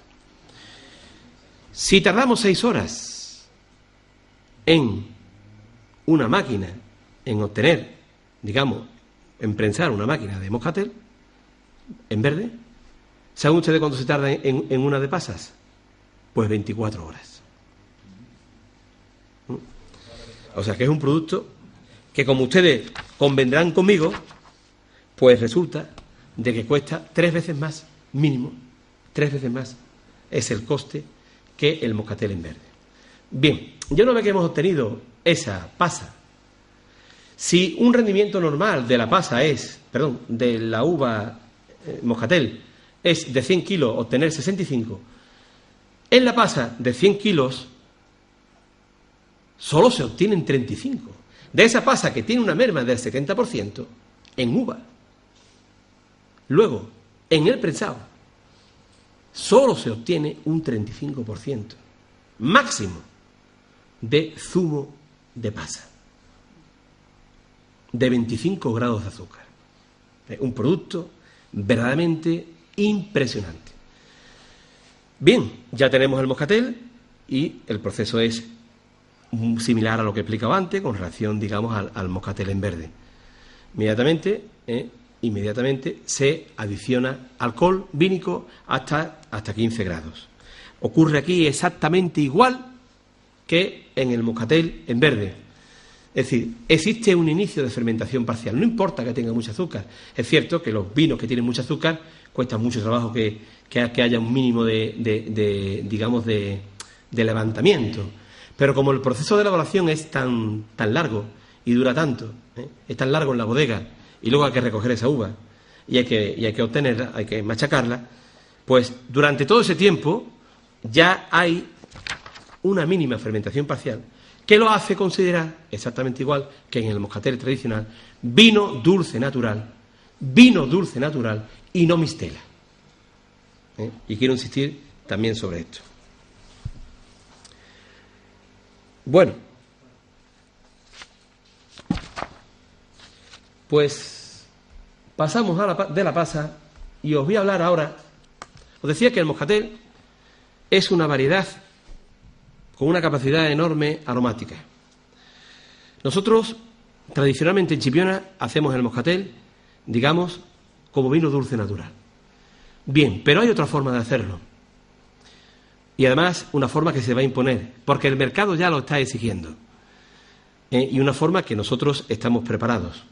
Si tardamos 6 horas en una máquina, en obtener, digamos, en prensar una máquina de moscatel en verde, ¿saben ustedes cuánto se tarda en una de pasas? Pues 24 horas. O sea que es un producto que, como ustedes convendrán conmigo, pues resulta de que cuesta 3 veces más, mínimo, 3 veces más es el coste que el moscatel en verde. Bien, yo no veo que hemos obtenido esa pasa. Si un rendimiento normal de la pasa de la uva moscatel es de 100 kilos obtener 65, en la pasa de 100 kilos solo se obtienen 35. De esa pasa que tiene una merma del 70% en uva. Luego, en el prensado, solo se obtiene un 35% máximo de zumo de pasa, de 25 grados de azúcar. Es un producto verdaderamente impresionante. Bien, ya tenemos el moscatel y el proceso es similar a lo que he explicado antes, con relación, digamos, al moscatel en verde. Inmediatamente se adiciona alcohol vínico hasta 15 grados. Ocurre aquí exactamente igual que en el moscatel en verde. Es decir, existe un inicio de fermentación parcial. No importa que tenga mucho azúcar. Es cierto que los vinos que tienen mucho azúcar cuesta mucho trabajo que haya un mínimo de levantamiento. Pero como el proceso de elaboración es tan largo y dura tanto, es tan largo en la bodega, y luego hay que recoger esa uva y hay que obtenerla, hay que machacarla, pues durante todo ese tiempo ya hay una mínima fermentación parcial que lo hace considerar exactamente igual que en el moscatel tradicional vino dulce natural y no mistela. Y quiero insistir también sobre esto. Bueno, pues pasamos de la pasa y os voy a hablar ahora. Os decía que el moscatel es una variedad con una capacidad enorme aromática. Nosotros, tradicionalmente en Chipiona, hacemos el moscatel, digamos, como vino dulce natural. Bien, pero hay otra forma de hacerlo. Y además una forma que se va a imponer, porque el mercado ya lo está exigiendo. Y una forma que nosotros estamos preparados,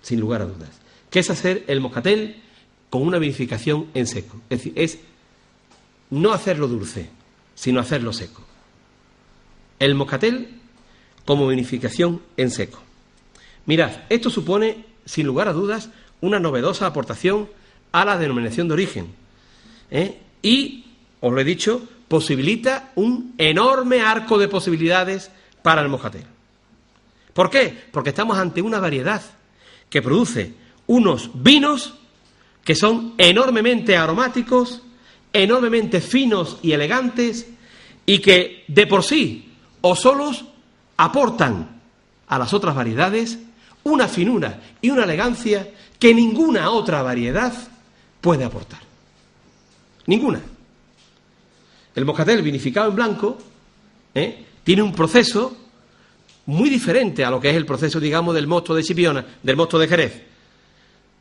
sin lugar a dudas, que es hacer el moscatel con una vinificación en seco. Es decir, es no hacerlo dulce, sino hacerlo seco. El moscatel como vinificación en seco. Mirad, esto supone, sin lugar a dudas, una novedosa aportación a la denominación de origen. Y, os lo he dicho, posibilita un enorme arco de posibilidades para el moscatel. ¿Por qué? Porque estamos ante una variedad que produce unos vinos que son enormemente aromáticos enormemente finos y elegantes y que de por sí o solos aportan a las otras variedades una finura y una elegancia que ninguna otra variedad puede aportar. Ninguna. El moscatel vinificado en blanco tiene un proceso muy diferente a lo que es el proceso, digamos, del mosto de Chipiona, del mosto de Jerez.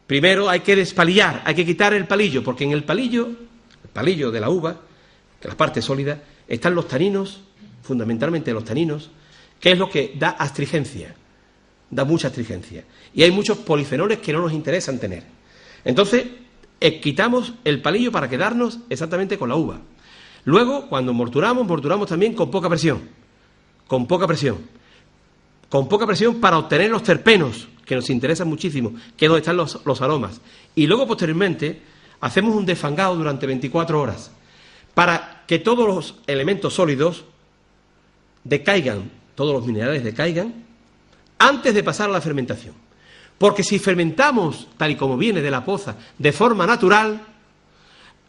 Primero hay que despalillar, hay que quitar el palillo, porque en el palillo de la uva, que es la parte sólida, están los taninos, fundamentalmente los taninos, que es lo que da astringencia, da mucha astringencia. Y hay muchos polifenoles que no nos interesan tener. Entonces, quitamos el palillo para quedarnos exactamente con la uva. Luego, cuando morturamos también con poca presión. Con poca presión para obtener los terpenos, que nos interesan muchísimo, que es donde están los aromas. Y luego, posteriormente, hacemos un desfangado durante 24 horas para que todos los elementos sólidos decaigan, todos los minerales decaigan, antes de pasar a la fermentación. Porque si fermentamos, tal y como viene de la poza, de forma natural,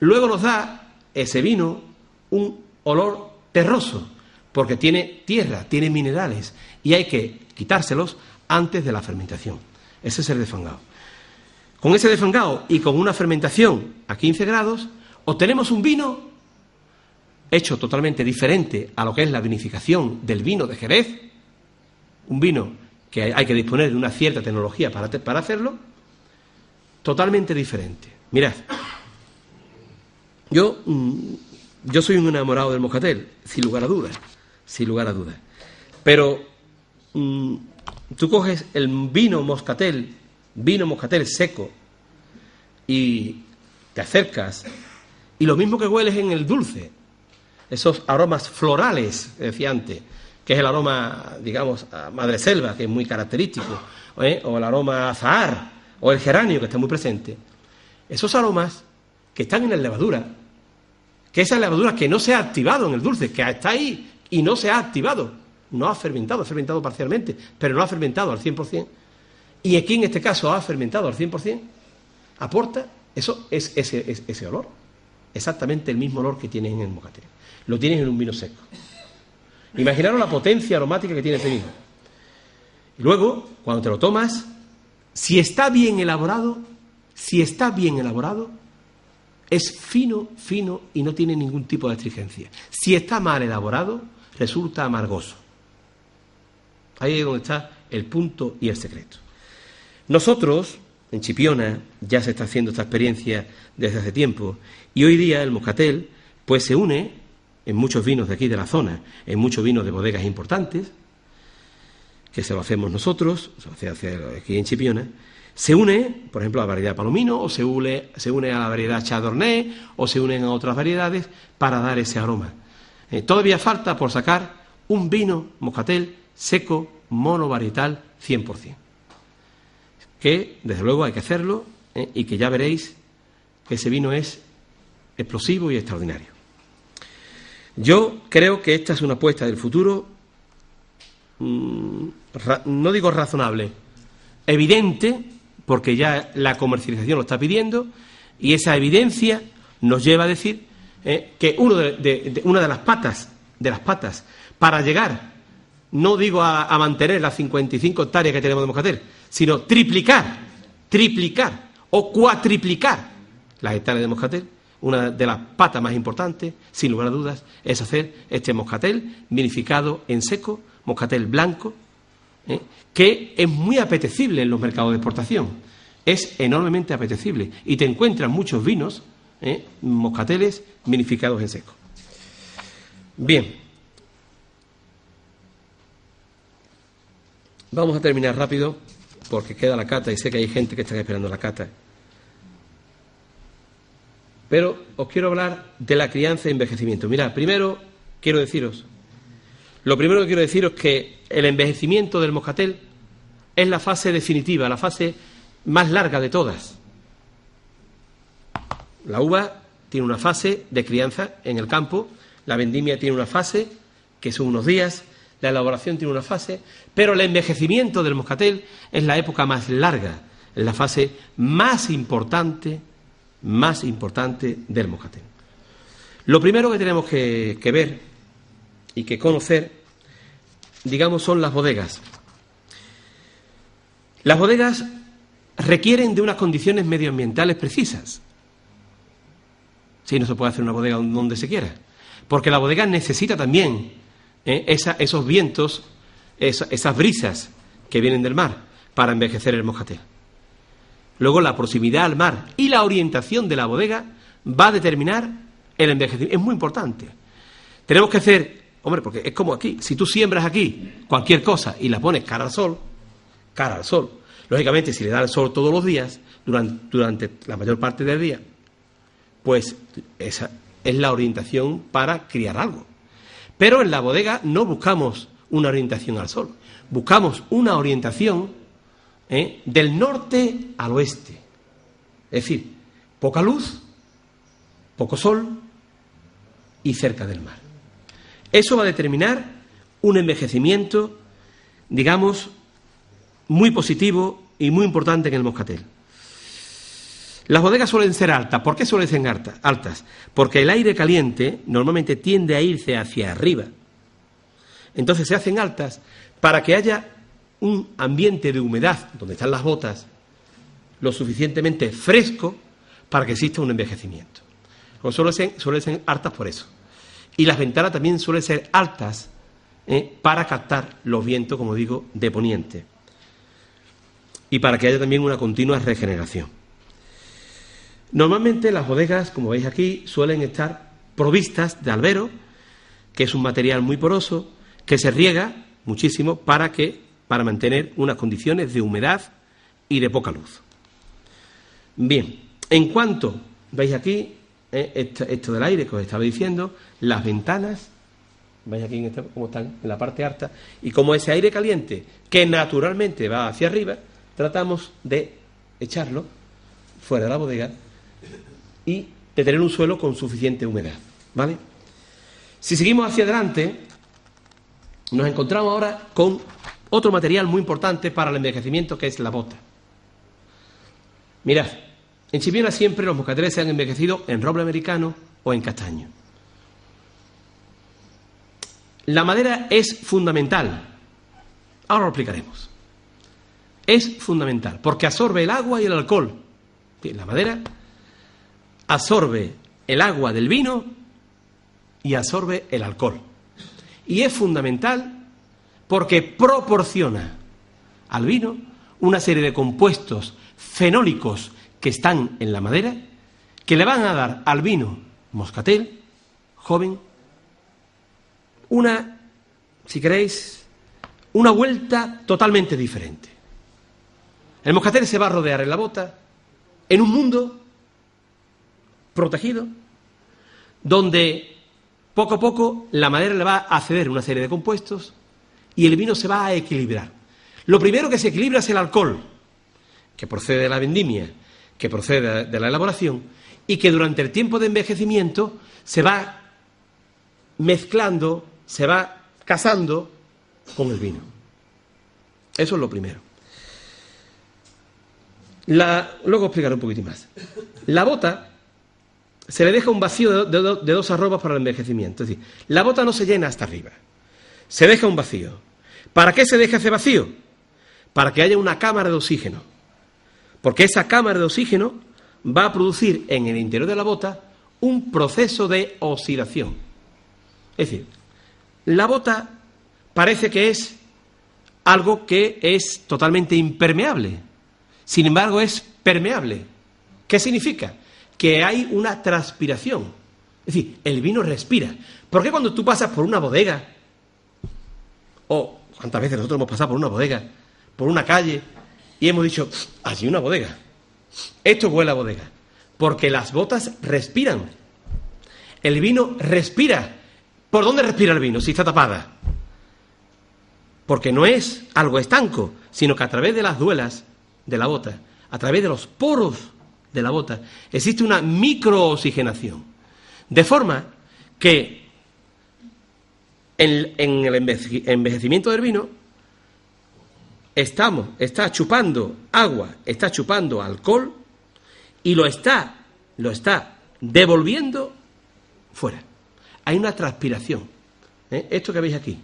luego nos da ese vino un olor terroso, porque tiene tierra, tiene minerales, y hay que quitárselos antes de la fermentación. Ese es el desfangado. Con ese desfangado y con una fermentación a 15 grados, obtenemos un vino hecho totalmente diferente a lo que es la vinificación del vino de Jerez, un vino que hay que disponer de una cierta tecnología para hacerlo, totalmente diferente. Mirad, yo soy un enamorado del moscatel, sin lugar a dudas, pero tú coges el vino moscatel seco y te acercas y lo mismo que hueles en el dulce, esos aromas florales, que decía antes, que es el aroma, digamos, a madreselva, que es muy característico, o el aroma a azahar, o el geranio, que está muy presente. Esos aromas que están en la levadura, que esa levadura que no se ha activado en el dulce, que está ahí y no se ha activado, no ha fermentado parcialmente, pero no ha fermentado al 100%, y aquí en este caso ha fermentado al 100%, aporta, eso es ese olor, exactamente el mismo olor que tienes en el moscatel. Lo tienes en un vino seco. Imaginaros la potencia aromática que tiene ese vino. Y luego, cuando te lo tomas, si está bien elaborado, es fino y no tiene ningún tipo de astringencia. Si está mal elaborado, resulta amargoso. Ahí es donde está el punto y el secreto. Nosotros, en Chipiona, ya se está haciendo esta experiencia desde hace tiempo, y hoy día el moscatel pues se une en muchos vinos de aquí de la zona, en muchos vinos de bodegas importantes, que se lo hacemos nosotros, se hace aquí en Chipiona, se une, por ejemplo, a la variedad Palomino, o se une a la variedad Chardonnay, o se unen a otras variedades para dar ese aroma. Todavía falta por sacar un vino moscatel seco, monovarietal, 100%. Que, desde luego, hay que hacerlo, y que ya veréis que ese vino es explosivo y extraordinario. Yo creo que esta es una apuesta del futuro, no digo razonable, evidente, porque ya la comercialización lo está pidiendo, y esa evidencia nos lleva a decir que una de las patas para llegar, no digo a mantener las 55 hectáreas que tenemos de moscatel, sino triplicar o cuatriplicar las hectáreas de moscatel. Una de las patas más importantes, sin lugar a dudas, es hacer este moscatel vinificado en seco, moscatel blanco, que es muy apetecible en los mercados de exportación. Es enormemente apetecible y te encuentras muchos vinos, moscateles vinificados en seco. Bien. Vamos a terminar rápido porque queda la cata y sé que hay gente que está esperando la cata. Pero os quiero hablar de la crianza y envejecimiento. Mirad, lo primero que quiero deciros es que el envejecimiento del moscatel es la fase definitiva, la fase más larga de todas. La uva tiene una fase de crianza en el campo, la vendimia tiene una fase, que son unos días, la elaboración tiene una fase, pero el envejecimiento del moscatel es la época más larga, es la fase más importante del moscatel. Lo primero que tenemos que ver y que conocer, digamos, son las bodegas. Las bodegas requieren de unas condiciones medioambientales precisas. Sí, no se puede hacer una bodega donde se quiera, porque la bodega necesita también esos vientos, esas brisas que vienen del mar para envejecer el moscatel. Luego, la proximidad al mar y la orientación de la bodega va a determinar el envejecimiento. Es muy importante. Tenemos que hacer, hombre, porque es como aquí, si tú siembras aquí cualquier cosa y la pones cara al sol, lógicamente si le da el sol todos los días, durante la mayor parte del día, pues esa es la orientación para criar algo. Pero en la bodega no buscamos una orientación al sol, buscamos una orientación del norte al oeste. Es decir, poca luz, poco sol y cerca del mar. Eso va a determinar un envejecimiento, digamos, muy positivo y muy importante en el moscatel. Las bodegas suelen ser altas. ¿Por qué suelen ser altas? Porque el aire caliente normalmente tiende a irse hacia arriba. Entonces se hacen altas para que haya un ambiente de humedad, donde están las botas, lo suficientemente fresco para que exista un envejecimiento. Suelen ser altas por eso. Y las ventanas también suelen ser altas para captar los vientos, como digo, de poniente. Y para que haya también una continua regeneración. Normalmente las bodegas, como veis aquí, suelen estar provistas de albero, que es un material muy poroso, que se riega muchísimo para mantener unas condiciones de humedad y de poca luz. Bien, en cuanto, veis aquí, esto del aire que os estaba diciendo, las ventanas, veis aquí cómo están en la parte alta, y como ese aire caliente que naturalmente va hacia arriba, tratamos de echarlo fuera de la bodega y de tener un suelo con suficiente humedad, ¿vale? Si seguimos hacia adelante, nos encontramos ahora con otro material muy importante para el envejecimiento, que es la bota. Mirad, en Chipiona siempre los moscateles se han envejecido en roble americano o en castaño. La madera es fundamental. Ahora lo explicaremos. Es fundamental porque absorbe el agua y el alcohol. La madera absorbe el agua del vino y absorbe el alcohol. Y es fundamental porque proporciona al vino una serie de compuestos fenólicos que están en la madera, que le van a dar al vino moscatel joven una, si queréis, una vuelta totalmente diferente. El moscatel se va a rodear en la bota en un mundo protegido, donde poco a poco la madera le va a ceder una serie de compuestos y el vino se va a equilibrar. Lo primero que se equilibra es el alcohol, que procede de la vendimia, que procede de la elaboración, y que durante el tiempo de envejecimiento se va mezclando, se va casando con el vino. Eso es lo primero. Luego explicaré un poquitín más. La bota se le deja un vacío de dos arrobas para el envejecimiento. Es decir, la bota no se llena hasta arriba. Se deja un vacío. ¿Para qué se deja ese vacío? Para que haya una cámara de oxígeno. Porque esa cámara de oxígeno va a producir en el interior de la bota un proceso de oxidación. Es decir, la bota parece que es algo que es totalmente impermeable. Sin embargo, es permeable. ¿Qué significa? Que hay una transpiración. Es decir, el vino respira. ¿Por qué cuando tú pasas por una bodega, o cuántas veces nosotros hemos pasado por una bodega, por una calle, y hemos dicho, allí una bodega, esto huele a bodega? Porque las botas respiran. El vino respira. ¿Por dónde respira el vino si está tapada? Porque no es algo estanco, sino que a través de las duelas de la bota, a través de los poros de la bota, existe una microoxigenación. De forma que en el envejecimiento del vino está chupando agua, está chupando alcohol y lo está devolviendo fuera. Hay una transpiración. Esto que veis aquí.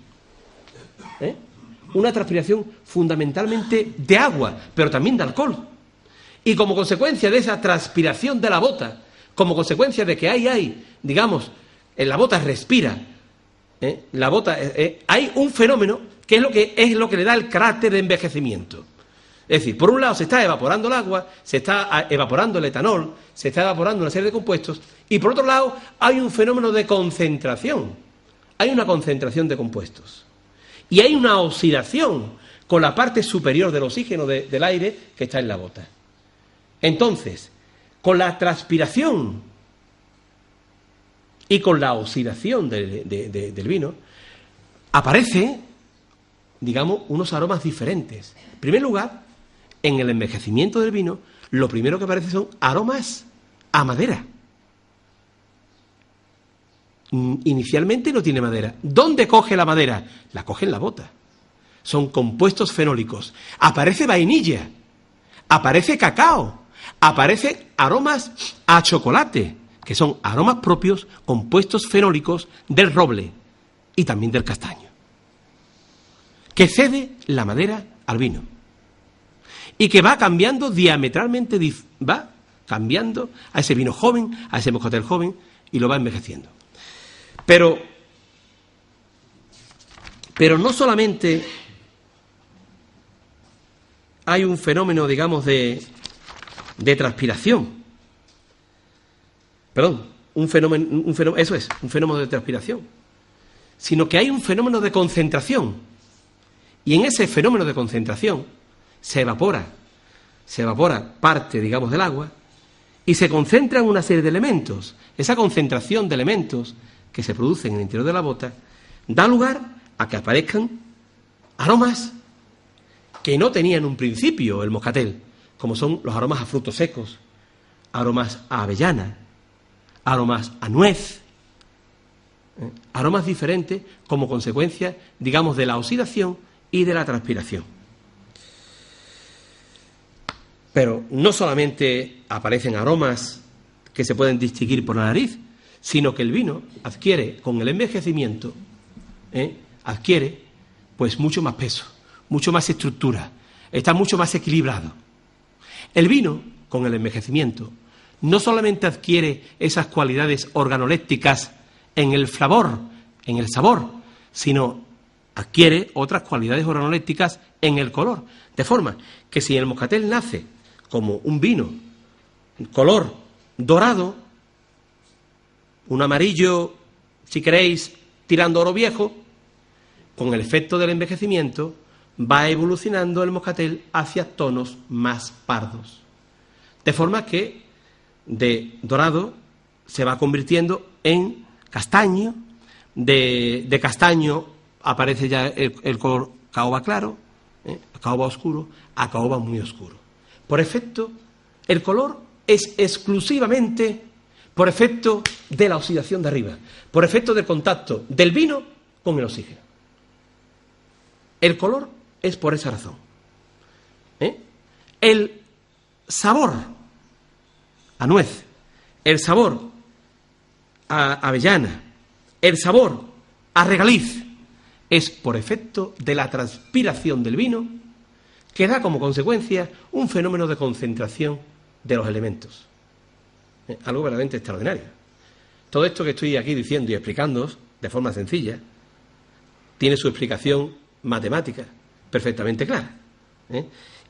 Una transpiración fundamentalmente de agua, pero también de alcohol. Y como consecuencia de esa transpiración de la bota, como consecuencia de que hay, digamos, la bota respira, la bota, hay un fenómeno que es lo que le da el carácter de envejecimiento. Es decir, por un lado se está evaporando el agua, se está evaporando el etanol, se está evaporando una serie de compuestos, y por otro lado hay un fenómeno de concentración. Hay una concentración de compuestos. Y hay una oxidación con la parte superior del oxígeno del aire que está en la bota. Entonces, con la transpiración y con la oxidación del vino, aparece, digamos, unos aromas diferentes. En primer lugar, en el envejecimiento del vino, lo primero que aparece son aromas a madera. Inicialmente no tiene madera. ¿Dónde coge la madera? La coge en la bota. Son compuestos fenólicos. Aparece vainilla, aparece cacao, aparece aromas a chocolate, que son aromas propios, compuestos fenólicos del roble y también del castaño, que cede la madera al vino y que va cambiando diametralmente, va cambiando a ese vino joven, a ese moscatel joven, y lo va envejeciendo. Pero no solamente hay un fenómeno, digamos, de transpiración. Perdón, un fenómeno, eso es, un fenómeno de transpiración. Sino que hay un fenómeno de concentración. Y en ese fenómeno de concentración se evapora parte, digamos, del agua y se concentra en una serie de elementos. Esa concentración de elementos que se producen en el interior de la bota da lugar a que aparezcan aromas que no tenían un principio el moscatel, como son los aromas a frutos secos, aromas a avellana, aromas a nuez, aromas diferentes como consecuencia, digamos, de la oxidación y de la transpiración. Pero no solamente aparecen aromas que se pueden distinguir por la nariz, sino que el vino adquiere, con el envejecimiento, adquiere pues mucho más peso, mucho más estructura, está mucho más equilibrado. El vino, con el envejecimiento, no solamente adquiere esas cualidades organolépticas en el sabor, sino adquiere otras cualidades organolépticas en el color. De forma que si el moscatel nace como un vino color dorado, un amarillo, si queréis, tirando oro viejo, con el efecto del envejecimiento va evolucionando el moscatel hacia tonos más pardos. De forma que de dorado se va convirtiendo en castaño, de castaño aparece ya el color caoba claro, caoba oscuro, a caoba muy oscuro. Por efecto, el color es exclusivamente por efecto de la oxidación de arriba, por efecto del contacto del vino con el oxígeno. El color es por esa razón. El sabor a nuez, el sabor a avellana, el sabor a regaliz, es por efecto de la transpiración del vino que da como consecuencia un fenómeno de concentración de los elementos. Algo verdaderamente extraordinario. Todo esto que estoy aquí diciendo y explicándoos de forma sencilla tiene su explicación matemática perfectamente clara.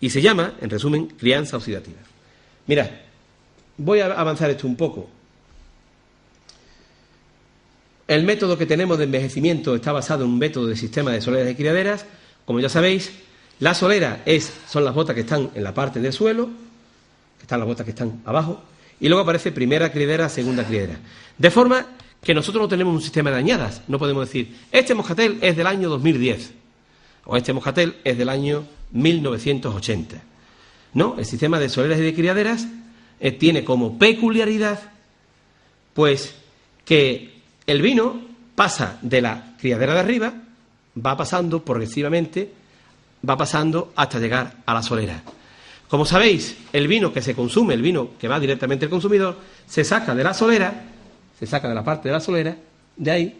Y se llama, en resumen, crianza oxidativa. Mirad, voy a avanzar esto un poco. El método que tenemos de envejecimiento está basado en un método de sistema de soleras y criaderas. Como ya sabéis, la solera son las botas que están en la parte del suelo, están las botas que están abajo, y luego aparece primera criadera, segunda criadera. De forma que nosotros no tenemos un sistema de añadas. No podemos decir, este moscatel es del año 2010, o este moscatel es del año 1980. No, el sistema de soleras y de criaderas tiene como peculiaridad, pues, que el vino pasa de la criadera de arriba, va pasando progresivamente, va pasando hasta llegar a la solera. Como sabéis, el vino que se consume, el vino que va directamente al consumidor, se saca de la solera se saca de la parte de la solera, de ahí,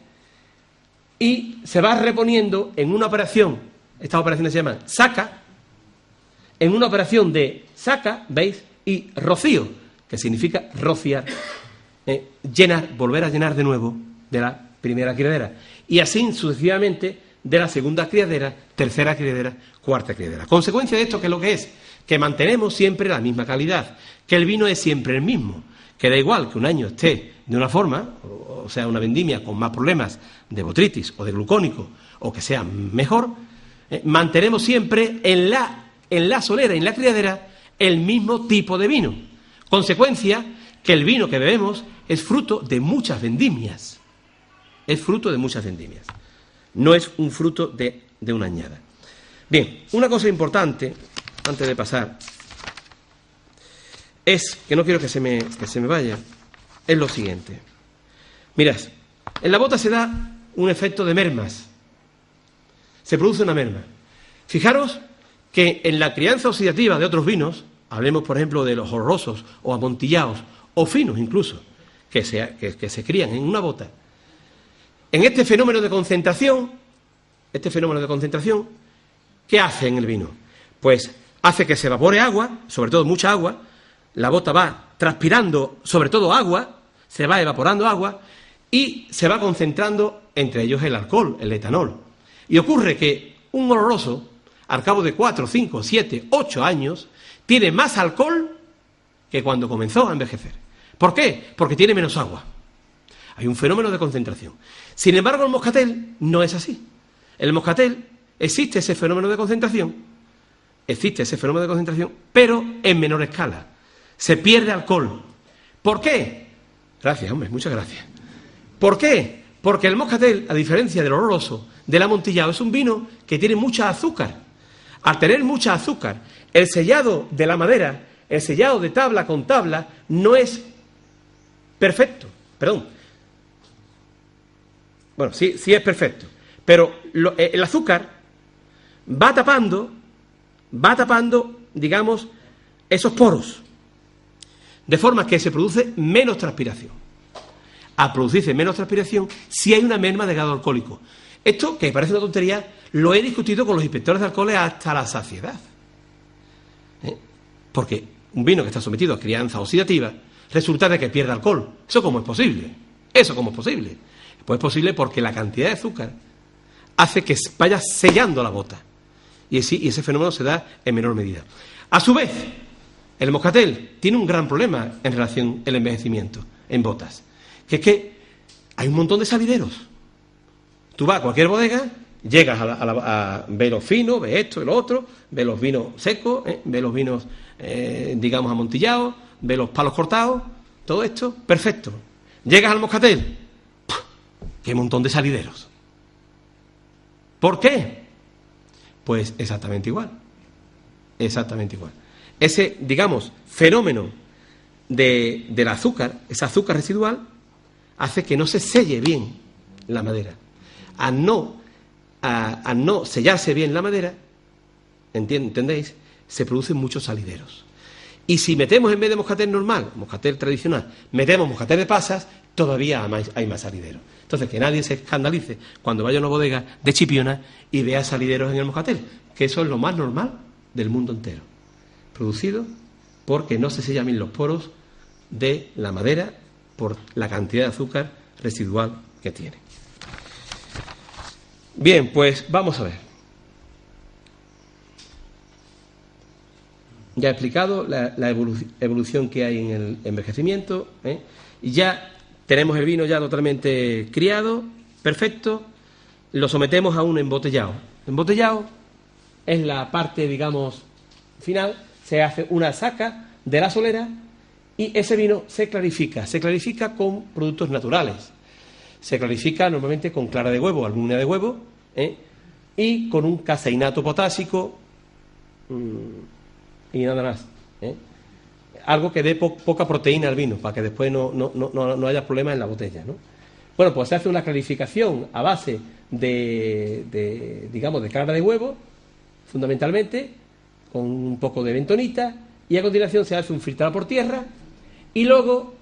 y se va reponiendo en una operación, estas operaciones se llaman saca, en una operación de saca, ¿veis? Y rocío, que significa rociar, llenar, volver a llenar de nuevo de la primera criadera. Y así sucesivamente de la segunda criadera, tercera criadera, cuarta criadera. Consecuencia de esto, ¿qué es lo que es? Que mantenemos siempre la misma calidad, que el vino es siempre el mismo, que da igual que un año esté de una forma, o sea, una vendimia con más problemas de botritis o de glucónico, o que sea mejor, mantenemos siempre en la solera, en la criadera, el mismo tipo de vino. Consecuencia que el vino que bebemos es fruto de muchas vendimias. Es fruto de muchas vendimias. No es un fruto de una añada. Bien, una cosa importante, antes de pasar, es, que no quiero que se me vaya, es lo siguiente. Mirad, en la bota se da un efecto de mermas. Se produce una merma. Fijaros que en la crianza oxidativa de otros vinos, hablemos por ejemplo de los olorosos o amontillados, o finos incluso, que se crían en una bota, en este fenómeno de concentración, ¿qué hace en el vino? Pues hace que se evapore agua, sobre todo mucha agua, la bota va transpirando sobre todo agua, se va evaporando agua y se va concentrando entre ellos el alcohol, el etanol. Y ocurre que un oloroso, al cabo de 4, 5, 7, 8 años, tiene más alcohol que cuando comenzó a envejecer. ¿Por qué? Porque tiene menos agua. Hay un fenómeno de concentración. Sin embargo, el moscatel no es así. El moscatel existe ese fenómeno de concentración, pero en menor escala. Se pierde alcohol. ¿Por qué? Gracias, hombre, muchas gracias. ¿Por qué? Porque el moscatel, a diferencia del oloroso, del amontillado, es un vino que tiene mucha azúcar. Al tener mucha azúcar, el sellado de la madera, el sellado de tabla con tabla, no es perfecto. Perdón. Bueno, sí es perfecto. Pero el azúcar va tapando, digamos, esos poros. De forma que se produce menos transpiración. Al producirse menos transpiración, sí hay una merma de grado alcohólico. Esto, que parece una tontería, lo he discutido con los inspectores de alcoholes hasta la saciedad. Porque un vino que está sometido a crianza oxidativa resulta de que pierde alcohol. ¿Eso cómo es posible? Pues es posible porque la cantidad de azúcar hace que vaya sellando la bota. Y ese fenómeno se da en menor medida. A su vez, el moscatel tiene un gran problema en relación al envejecimiento en botas, que es que hay un montón de salideros. Tú vas a cualquier bodega, llegas a ver los finos, ves esto y lo otro, ves los vinos secos, ves los vinos, digamos, amontillados, ves los palos cortados, todo esto, perfecto. Llegas al moscatel, ¡qué montón de salideros! ¿Por qué? Pues exactamente igual. Ese, digamos, fenómeno del azúcar, ese azúcar residual, hace que no se selle bien la madera. Al no sellarse bien la madera, ¿entendéis? Se producen muchos salideros. Y si metemos, en vez de moscatel normal, moscatel tradicional, metemos moscatel de pasas, todavía hay más salideros. Entonces, que nadie se escandalice cuando vaya a una bodega de Chipiona y vea salideros en el moscatel, que eso es lo más normal del mundo entero, producido porque no se sellan bien los poros de la madera por la cantidad de azúcar residual que tiene. Bien, pues vamos a ver. Ya he explicado la evolución que hay en el envejecimiento, y ya tenemos el vino ya totalmente criado, perfecto, lo sometemos a un embotellado. Embotellado es la parte, digamos, final, se hace una saca de la solera y ese vino se clarifica con productos naturales. Se clarifica normalmente con clara de huevo, albúmina de huevo, y con un caseinato potásico y nada más. Algo que dé poca proteína al vino, para que después no haya problemas en la botella, ¿no? Bueno, pues se hace una clarificación a base digamos, de clara de huevo, fundamentalmente, con un poco de bentonita, y a continuación se hace un filtrado por tierra, y luego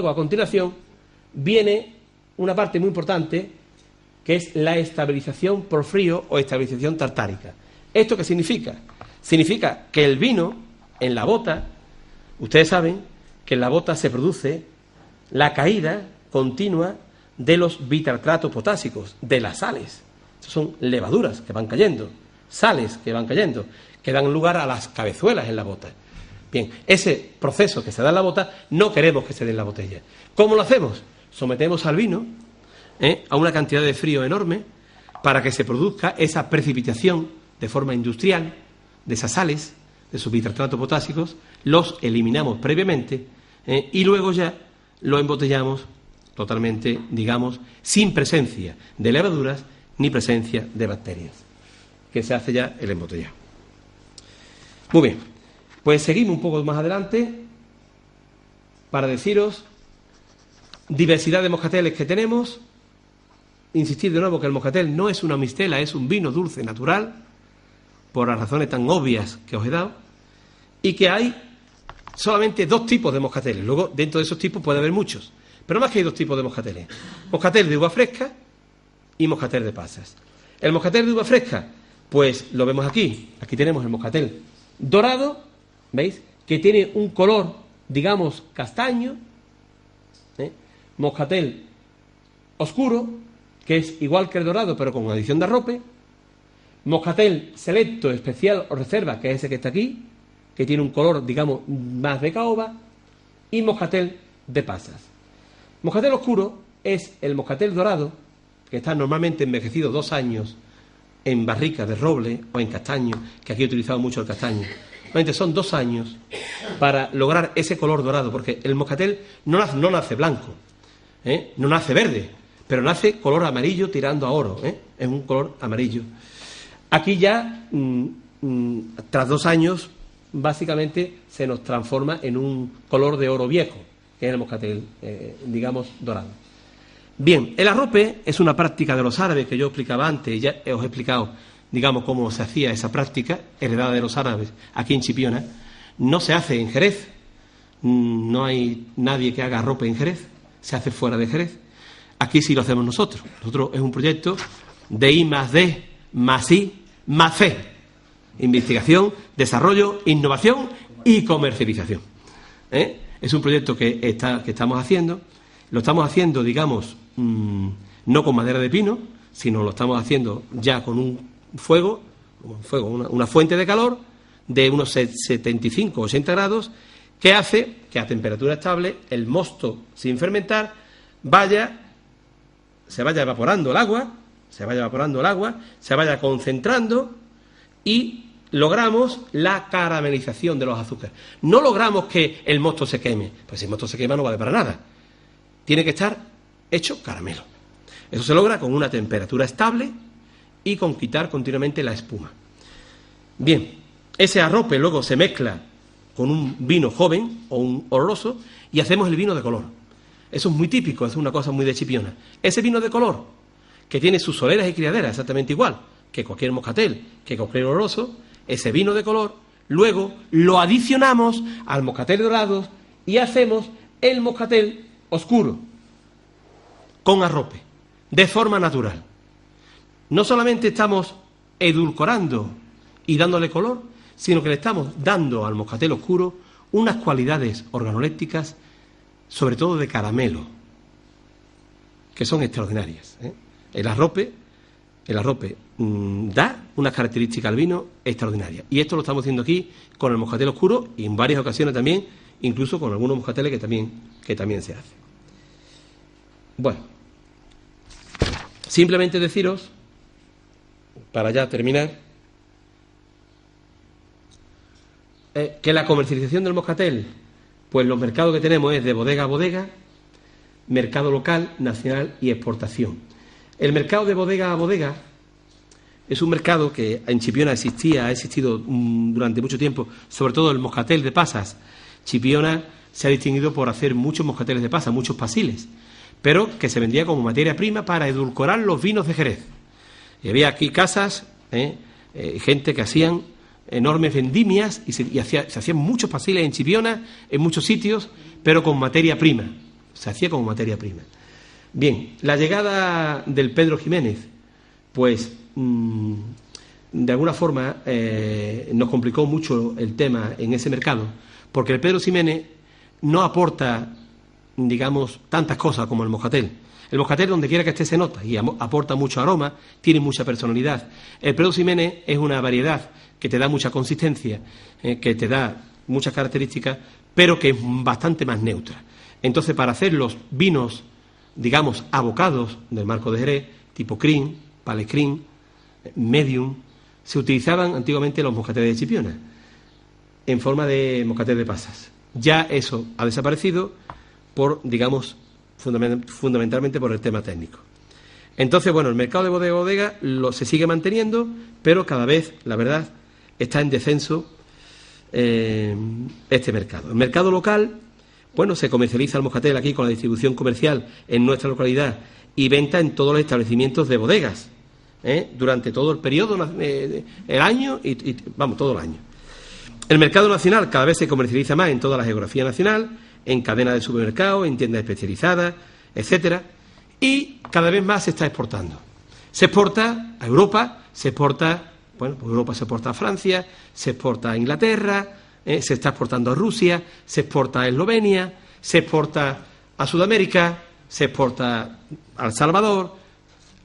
a continuación, viene una parte muy importante, que es la estabilización por frío o estabilización tartárica. ¿Esto qué significa? Significa que el vino, en la bota, ustedes saben que en la bota se produce la caída continua de los bitartratos potásicos, de las sales. Son levaduras que van cayendo, sales que van cayendo, que dan lugar a las cabezuelas en la bota. Bien, ese proceso que se da en la bota no queremos que se dé en la botella. ¿Cómo lo hacemos? Sometemos al vino a una cantidad de frío enorme para que se produzca esa precipitación de forma industrial de esas sales, de sus bitartratos potásicos, los eliminamos previamente y luego ya lo embotellamos totalmente, digamos, sin presencia de levaduras ni presencia de bacterias, que se hace ya el embotellado. Muy bien, pues seguimos un poco más adelante para deciros diversidad de moscateles que tenemos. Insistir de nuevo que el moscatel no es una mistela, es un vino dulce natural, por las razones tan obvias que os he dado, y que hay solamente dos tipos de moscateles. Luego, dentro de esos tipos puede haber muchos, pero más que hay dos tipos de moscateles: moscatel de uva fresca y moscatel de pasas. El moscatel de uva fresca, pues lo vemos aquí. Aquí tenemos el moscatel dorado, ¿veis? Que tiene un color, digamos, castaño. Moscatel oscuro, que es igual que el dorado, pero con adición de arrope. Moscatel selecto, especial o reserva, que es ese que está aquí, que tiene un color, digamos, más de caoba. Y moscatel de pasas. Moscatel oscuro es el moscatel dorado, que está normalmente envejecido 2 años en barricas de roble o en castaño, que aquí he utilizado mucho el castaño. Normalmente son 2 años para lograr ese color dorado, porque el moscatel no nace blanco, no nace verde, pero nace color amarillo tirando a oro, es un color amarillo. Aquí ya, tras 2 años, básicamente se nos transforma en un color de oro viejo, que es el moscatel, digamos, dorado. Bien, el arrope es una práctica de los árabes que yo explicaba antes, ya os he explicado, digamos, cómo se hacía esa práctica, heredada de los árabes aquí en Chipiona. No se hace en Jerez, no hay nadie que haga arrope en Jerez, se hace fuera de Jerez. Aquí sí lo hacemos nosotros. Nosotros es un proyecto de I+D más I más C. Investigación, desarrollo, innovación y comercialización. Es un proyecto que estamos haciendo. Lo estamos haciendo, digamos, no con madera de pino, sino lo estamos haciendo ya con una fuente de calor de unos 75 o 80 grados, que hace que a temperatura estable el mosto sin fermentar se vaya evaporando el agua, se vaya concentrando y logramos la caramelización de los azúcares. No logramos que el mosto se queme, pues si el mosto se quema no vale para nada. Tiene que estar hecho caramelo. Eso se logra con una temperatura estable y con quitar continuamente la espuma. Bien, ese arrope luego se mezcla con un vino joven o un oloroso y hacemos el vino de color. Eso es muy típico, es una cosa muy de Chipiona. Ese vino de color, que tiene sus soleras y criaderas exactamente igual que cualquier moscatel, que cualquier oloroso, ese vino de color, luego lo adicionamos al moscatel dorado y hacemos el moscatel oscuro, con arrope, de forma natural. No solamente estamos edulcorando y dándole color, sino que le estamos dando al moscatel oscuro unas cualidades organolépticas, sobre todo de caramelo, que son extraordinarias. El arrope da unas características al vino extraordinarias. Y esto lo estamos haciendo aquí con el moscatel oscuro y en varias ocasiones también, incluso con algunos moscateles que también se hace. Bueno, simplemente deciros, para ya terminar, que la comercialización del moscatel, pues los mercados que tenemos es de bodega a bodega, mercado local, nacional y exportación. El mercado de bodega a bodega es un mercado que en Chipiona ha existido durante mucho tiempo, sobre todo el moscatel de pasas. Chipiona se ha distinguido por hacer muchos moscateles de pasas, muchos pasiles, pero que se vendía como materia prima para edulcorar los vinos de Jerez. Y había aquí casas, gente que hacían enormes vendimias y se hacían muchos pasiles en Chipiona, en muchos sitios, pero con materia prima. Se hacía como materia prima. Bien, la llegada del Pedro Ximénez, pues de alguna forma nos complicó mucho el tema en ese mercado, porque el Pedro Ximénez no aporta, digamos, tantas cosas como el moscatel. El moscatel, donde quiera que esté, se nota y aporta mucho aroma, tiene mucha personalidad. El Pedro Ximénez es una variedad que te da mucha consistencia, que te da muchas características, pero que es bastante más neutra. Entonces, para hacer los vinos, digamos, abocados del marco de Jerez, tipo cream, palais cream, medium, se utilizaban antiguamente los moscateles de Chipiona en forma de moscatel de pasas. Ya eso ha desaparecido por, digamos, fundamentalmente por el tema técnico. Entonces, bueno, el mercado de bodega a bodega se sigue manteniendo, pero cada vez, la verdad, está en descenso este mercado. El mercado local, bueno, se comercializa el moscatel aquí con la distribución comercial en nuestra localidad y venta en todos los establecimientos de bodegas, durante todo el periodo, el año y vamos, todo el año. El mercado nacional cada vez se comercializa más en toda la geografía nacional, en cadenas de supermercados, en tiendas especializadas, etcétera, y cada vez más se está exportando. Se exporta a Europa, se exporta, bueno, pues Europa se exporta a Francia, se exporta a Inglaterra, se está exportando a Rusia, se exporta a Eslovenia, se exporta a Sudamérica, se exporta a El Salvador,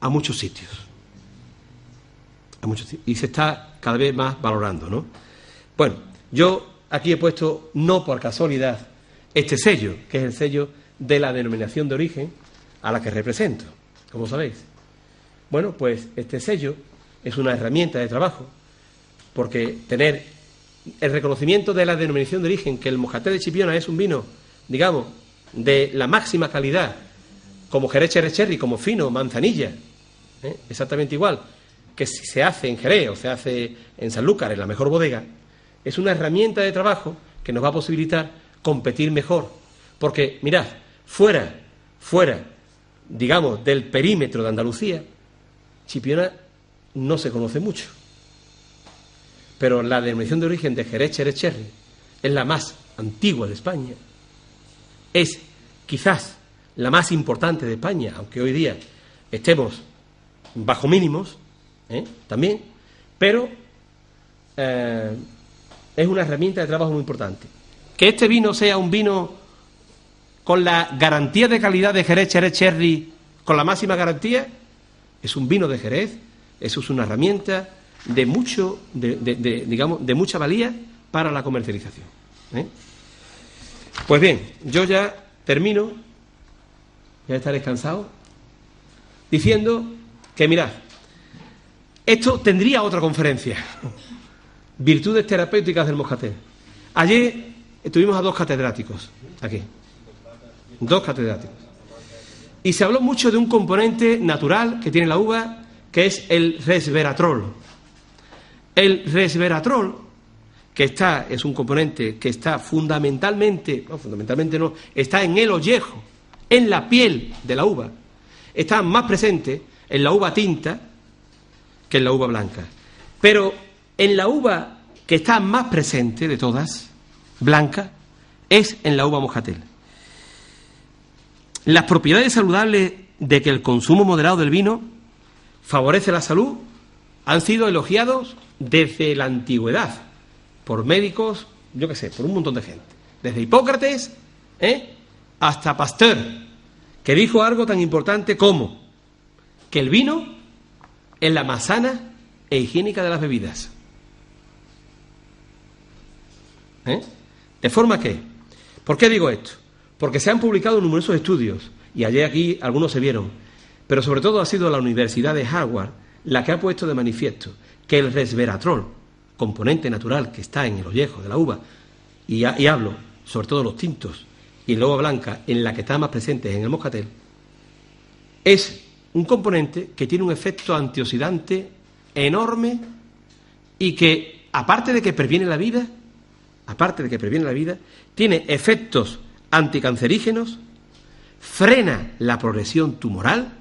a muchos sitios. Y se está cada vez más valorando, ¿no? Bueno, yo aquí he puesto, no por casualidad, este sello, que es el sello de la denominación de origen a la que represento, como sabéis. Bueno, pues este sello es una herramienta de trabajo, porque tener el reconocimiento de la denominación de origen, que el moscatel de Chipiona es un vino, digamos, de la máxima calidad, como Jerez Cherry, como fino, manzanilla, exactamente igual, que si se hace en Jerez o se hace en Sanlúcar, en la mejor bodega, es una herramienta de trabajo que nos va a posibilitar competir mejor. Porque, mirad, fuera, digamos, del perímetro de Andalucía, Chipiona no se conoce mucho. Pero la denominación de origen de Jerez Cherry es la más antigua de España. Es quizás la más importante de España, aunque hoy día estemos bajo mínimos, también, pero es una herramienta de trabajo muy importante. Que este vino sea un vino con la garantía de calidad de Jerez Cherry, con la máxima garantía, es un vino de Jerez, eso es una herramienta de mucho, digamos, de mucha valía para la comercialización. Pues bien, yo ya termino, ya estaré cansado, diciendo que, mirad, esto tendría otra conferencia, virtudes terapéuticas del moscatel. Ayer tuvimos a dos catedráticos aquí, y se habló mucho de un componente natural que tiene la uva, que es el resveratrol. El resveratrol, es un componente que está fundamentalmente no, está en el ollejo, en la piel de la uva. Está más presente en la uva tinta que en la uva blanca. Pero en la uva que está más presente de todas, blanca, es en la uva moscatel. Las propiedades saludables de que el consumo moderado del vino favorece la salud han sido elogiados desde la antigüedad por médicos, yo qué sé, por un montón de gente. Desde Hipócrates hasta Pasteur, que dijo algo tan importante como que el vino es la más sana e higiénica de las bebidas. ¿De forma que? ¿Por qué digo esto? Porque se han publicado numerosos estudios, y ayer aquí algunos se vieron, pero sobre todo ha sido la Universidad de Harvard la que ha puesto de manifiesto que el resveratrol, componente natural que está en el ollejo de la uva, y hablo sobre todo los tintos y la uva blanca, en la que está más presente en el moscatel, es un componente que tiene un efecto antioxidante enorme y que, aparte de que previene la vida, tiene efectos anticancerígenos, frena la progresión tumoral,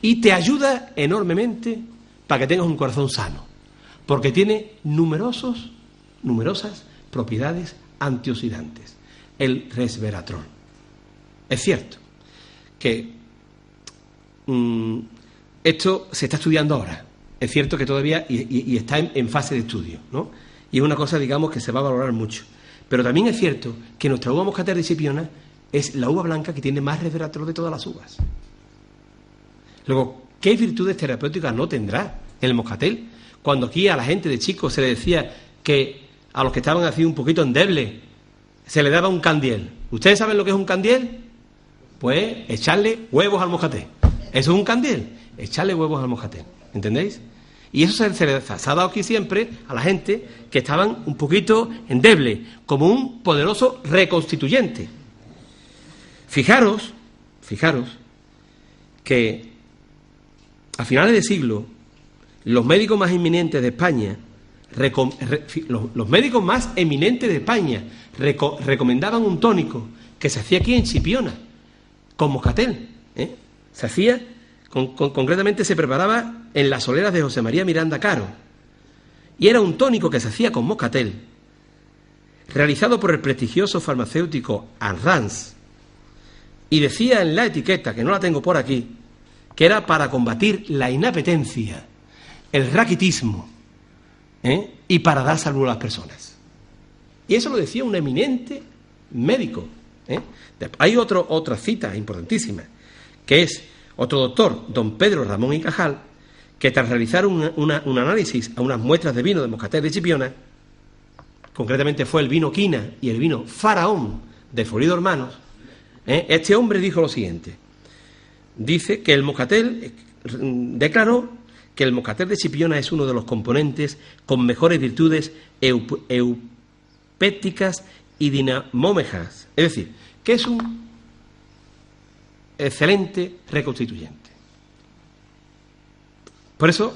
y te ayuda enormemente para que tengas un corazón sano, porque tiene numerosas propiedades antioxidantes. el resveratrol. Es cierto que esto se está estudiando ahora. Es cierto que todavía y está en fase de estudio, ¿no? Y es una cosa, digamos, que se va a valorar mucho. Pero también es cierto que nuestra uva moscatel de Chipiona es la uva blanca que tiene más resveratrol de todas las uvas. Luego, ¿qué virtudes terapéuticas no tendrá el moscatel? Cuando aquí a la gente de chicos se le decía que a los que estaban así un poquito endebles se le daba un candiel. ¿Ustedes saben lo que es un candiel? Pues echarle huevos al moscatel. Eso es un candiel, echarle huevos al moscatel. ¿Entendéis? Y eso se ha dado aquí siempre a la gente que estaban un poquito endebles, como un poderoso reconstituyente. Fijaros que a finales de siglo los médicos más eminentes de España los médicos más eminentes de España recomendaban un tónico que se hacía aquí en Chipiona con moscatel, se hacía concretamente se preparaba en las soleras de José María Miranda Caro y era un tónico que se hacía con moscatel realizado por el prestigioso farmacéutico Arranz, y decía en la etiqueta, que no la tengo por aquí, que era para combatir la inapetencia, el raquitismo, y para dar salud a las personas. Y eso lo decía un eminente médico. Hay otra cita importantísima, que es otro doctor, don Pedro Ramón y Cajal, que tras realizar un análisis a unas muestras de vino de moscatel de Chipiona, concretamente fue el vino Quina y el vino Faraón de Florido Hermanos, este hombre dijo lo siguiente. Dice que el moscatel, declaró que el moscatel de Chipiona es uno de los componentes con mejores virtudes eupépticas y dinamómejas. Es decir, que es un excelente reconstituyente. Por eso,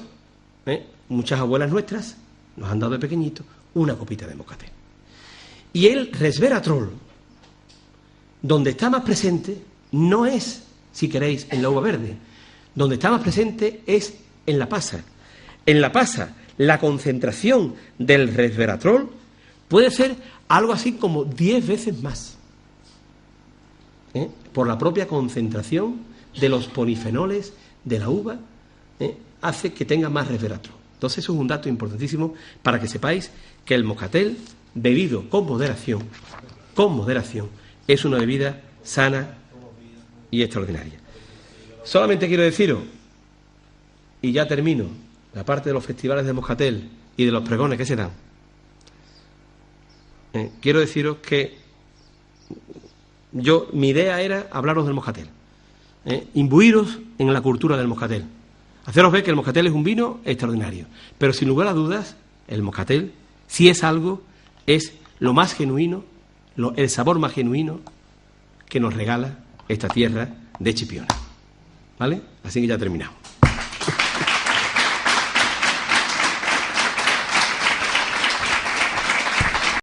muchas abuelas nuestras nos han dado de pequeñito una copita de moscatel. Y el resveratrol, donde está más presente, no es, si queréis, en la uva verde. Donde está más presente es en la pasa. En la pasa, la concentración del resveratrol puede ser algo así como 10 veces más. Por la propia concentración de los polifenoles de la uva, hace que tenga más resveratrol. Entonces, eso es un dato importantísimo para que sepáis que el moscatel, bebido con moderación, es una bebida sana y extraordinaria. Solamente quiero deciros, y ya termino, la parte de los festivales de moscatel y de los pregones que se dan. Quiero deciros que mi idea era hablaros del moscatel, imbuiros en la cultura del moscatel, haceros ver que el moscatel es un vino extraordinario, pero sin lugar a dudas, el moscatel, si es algo, es lo más genuino, el sabor más genuino que nos regala esta tierra de Chipiona. ¿Vale? Así que ya terminamos.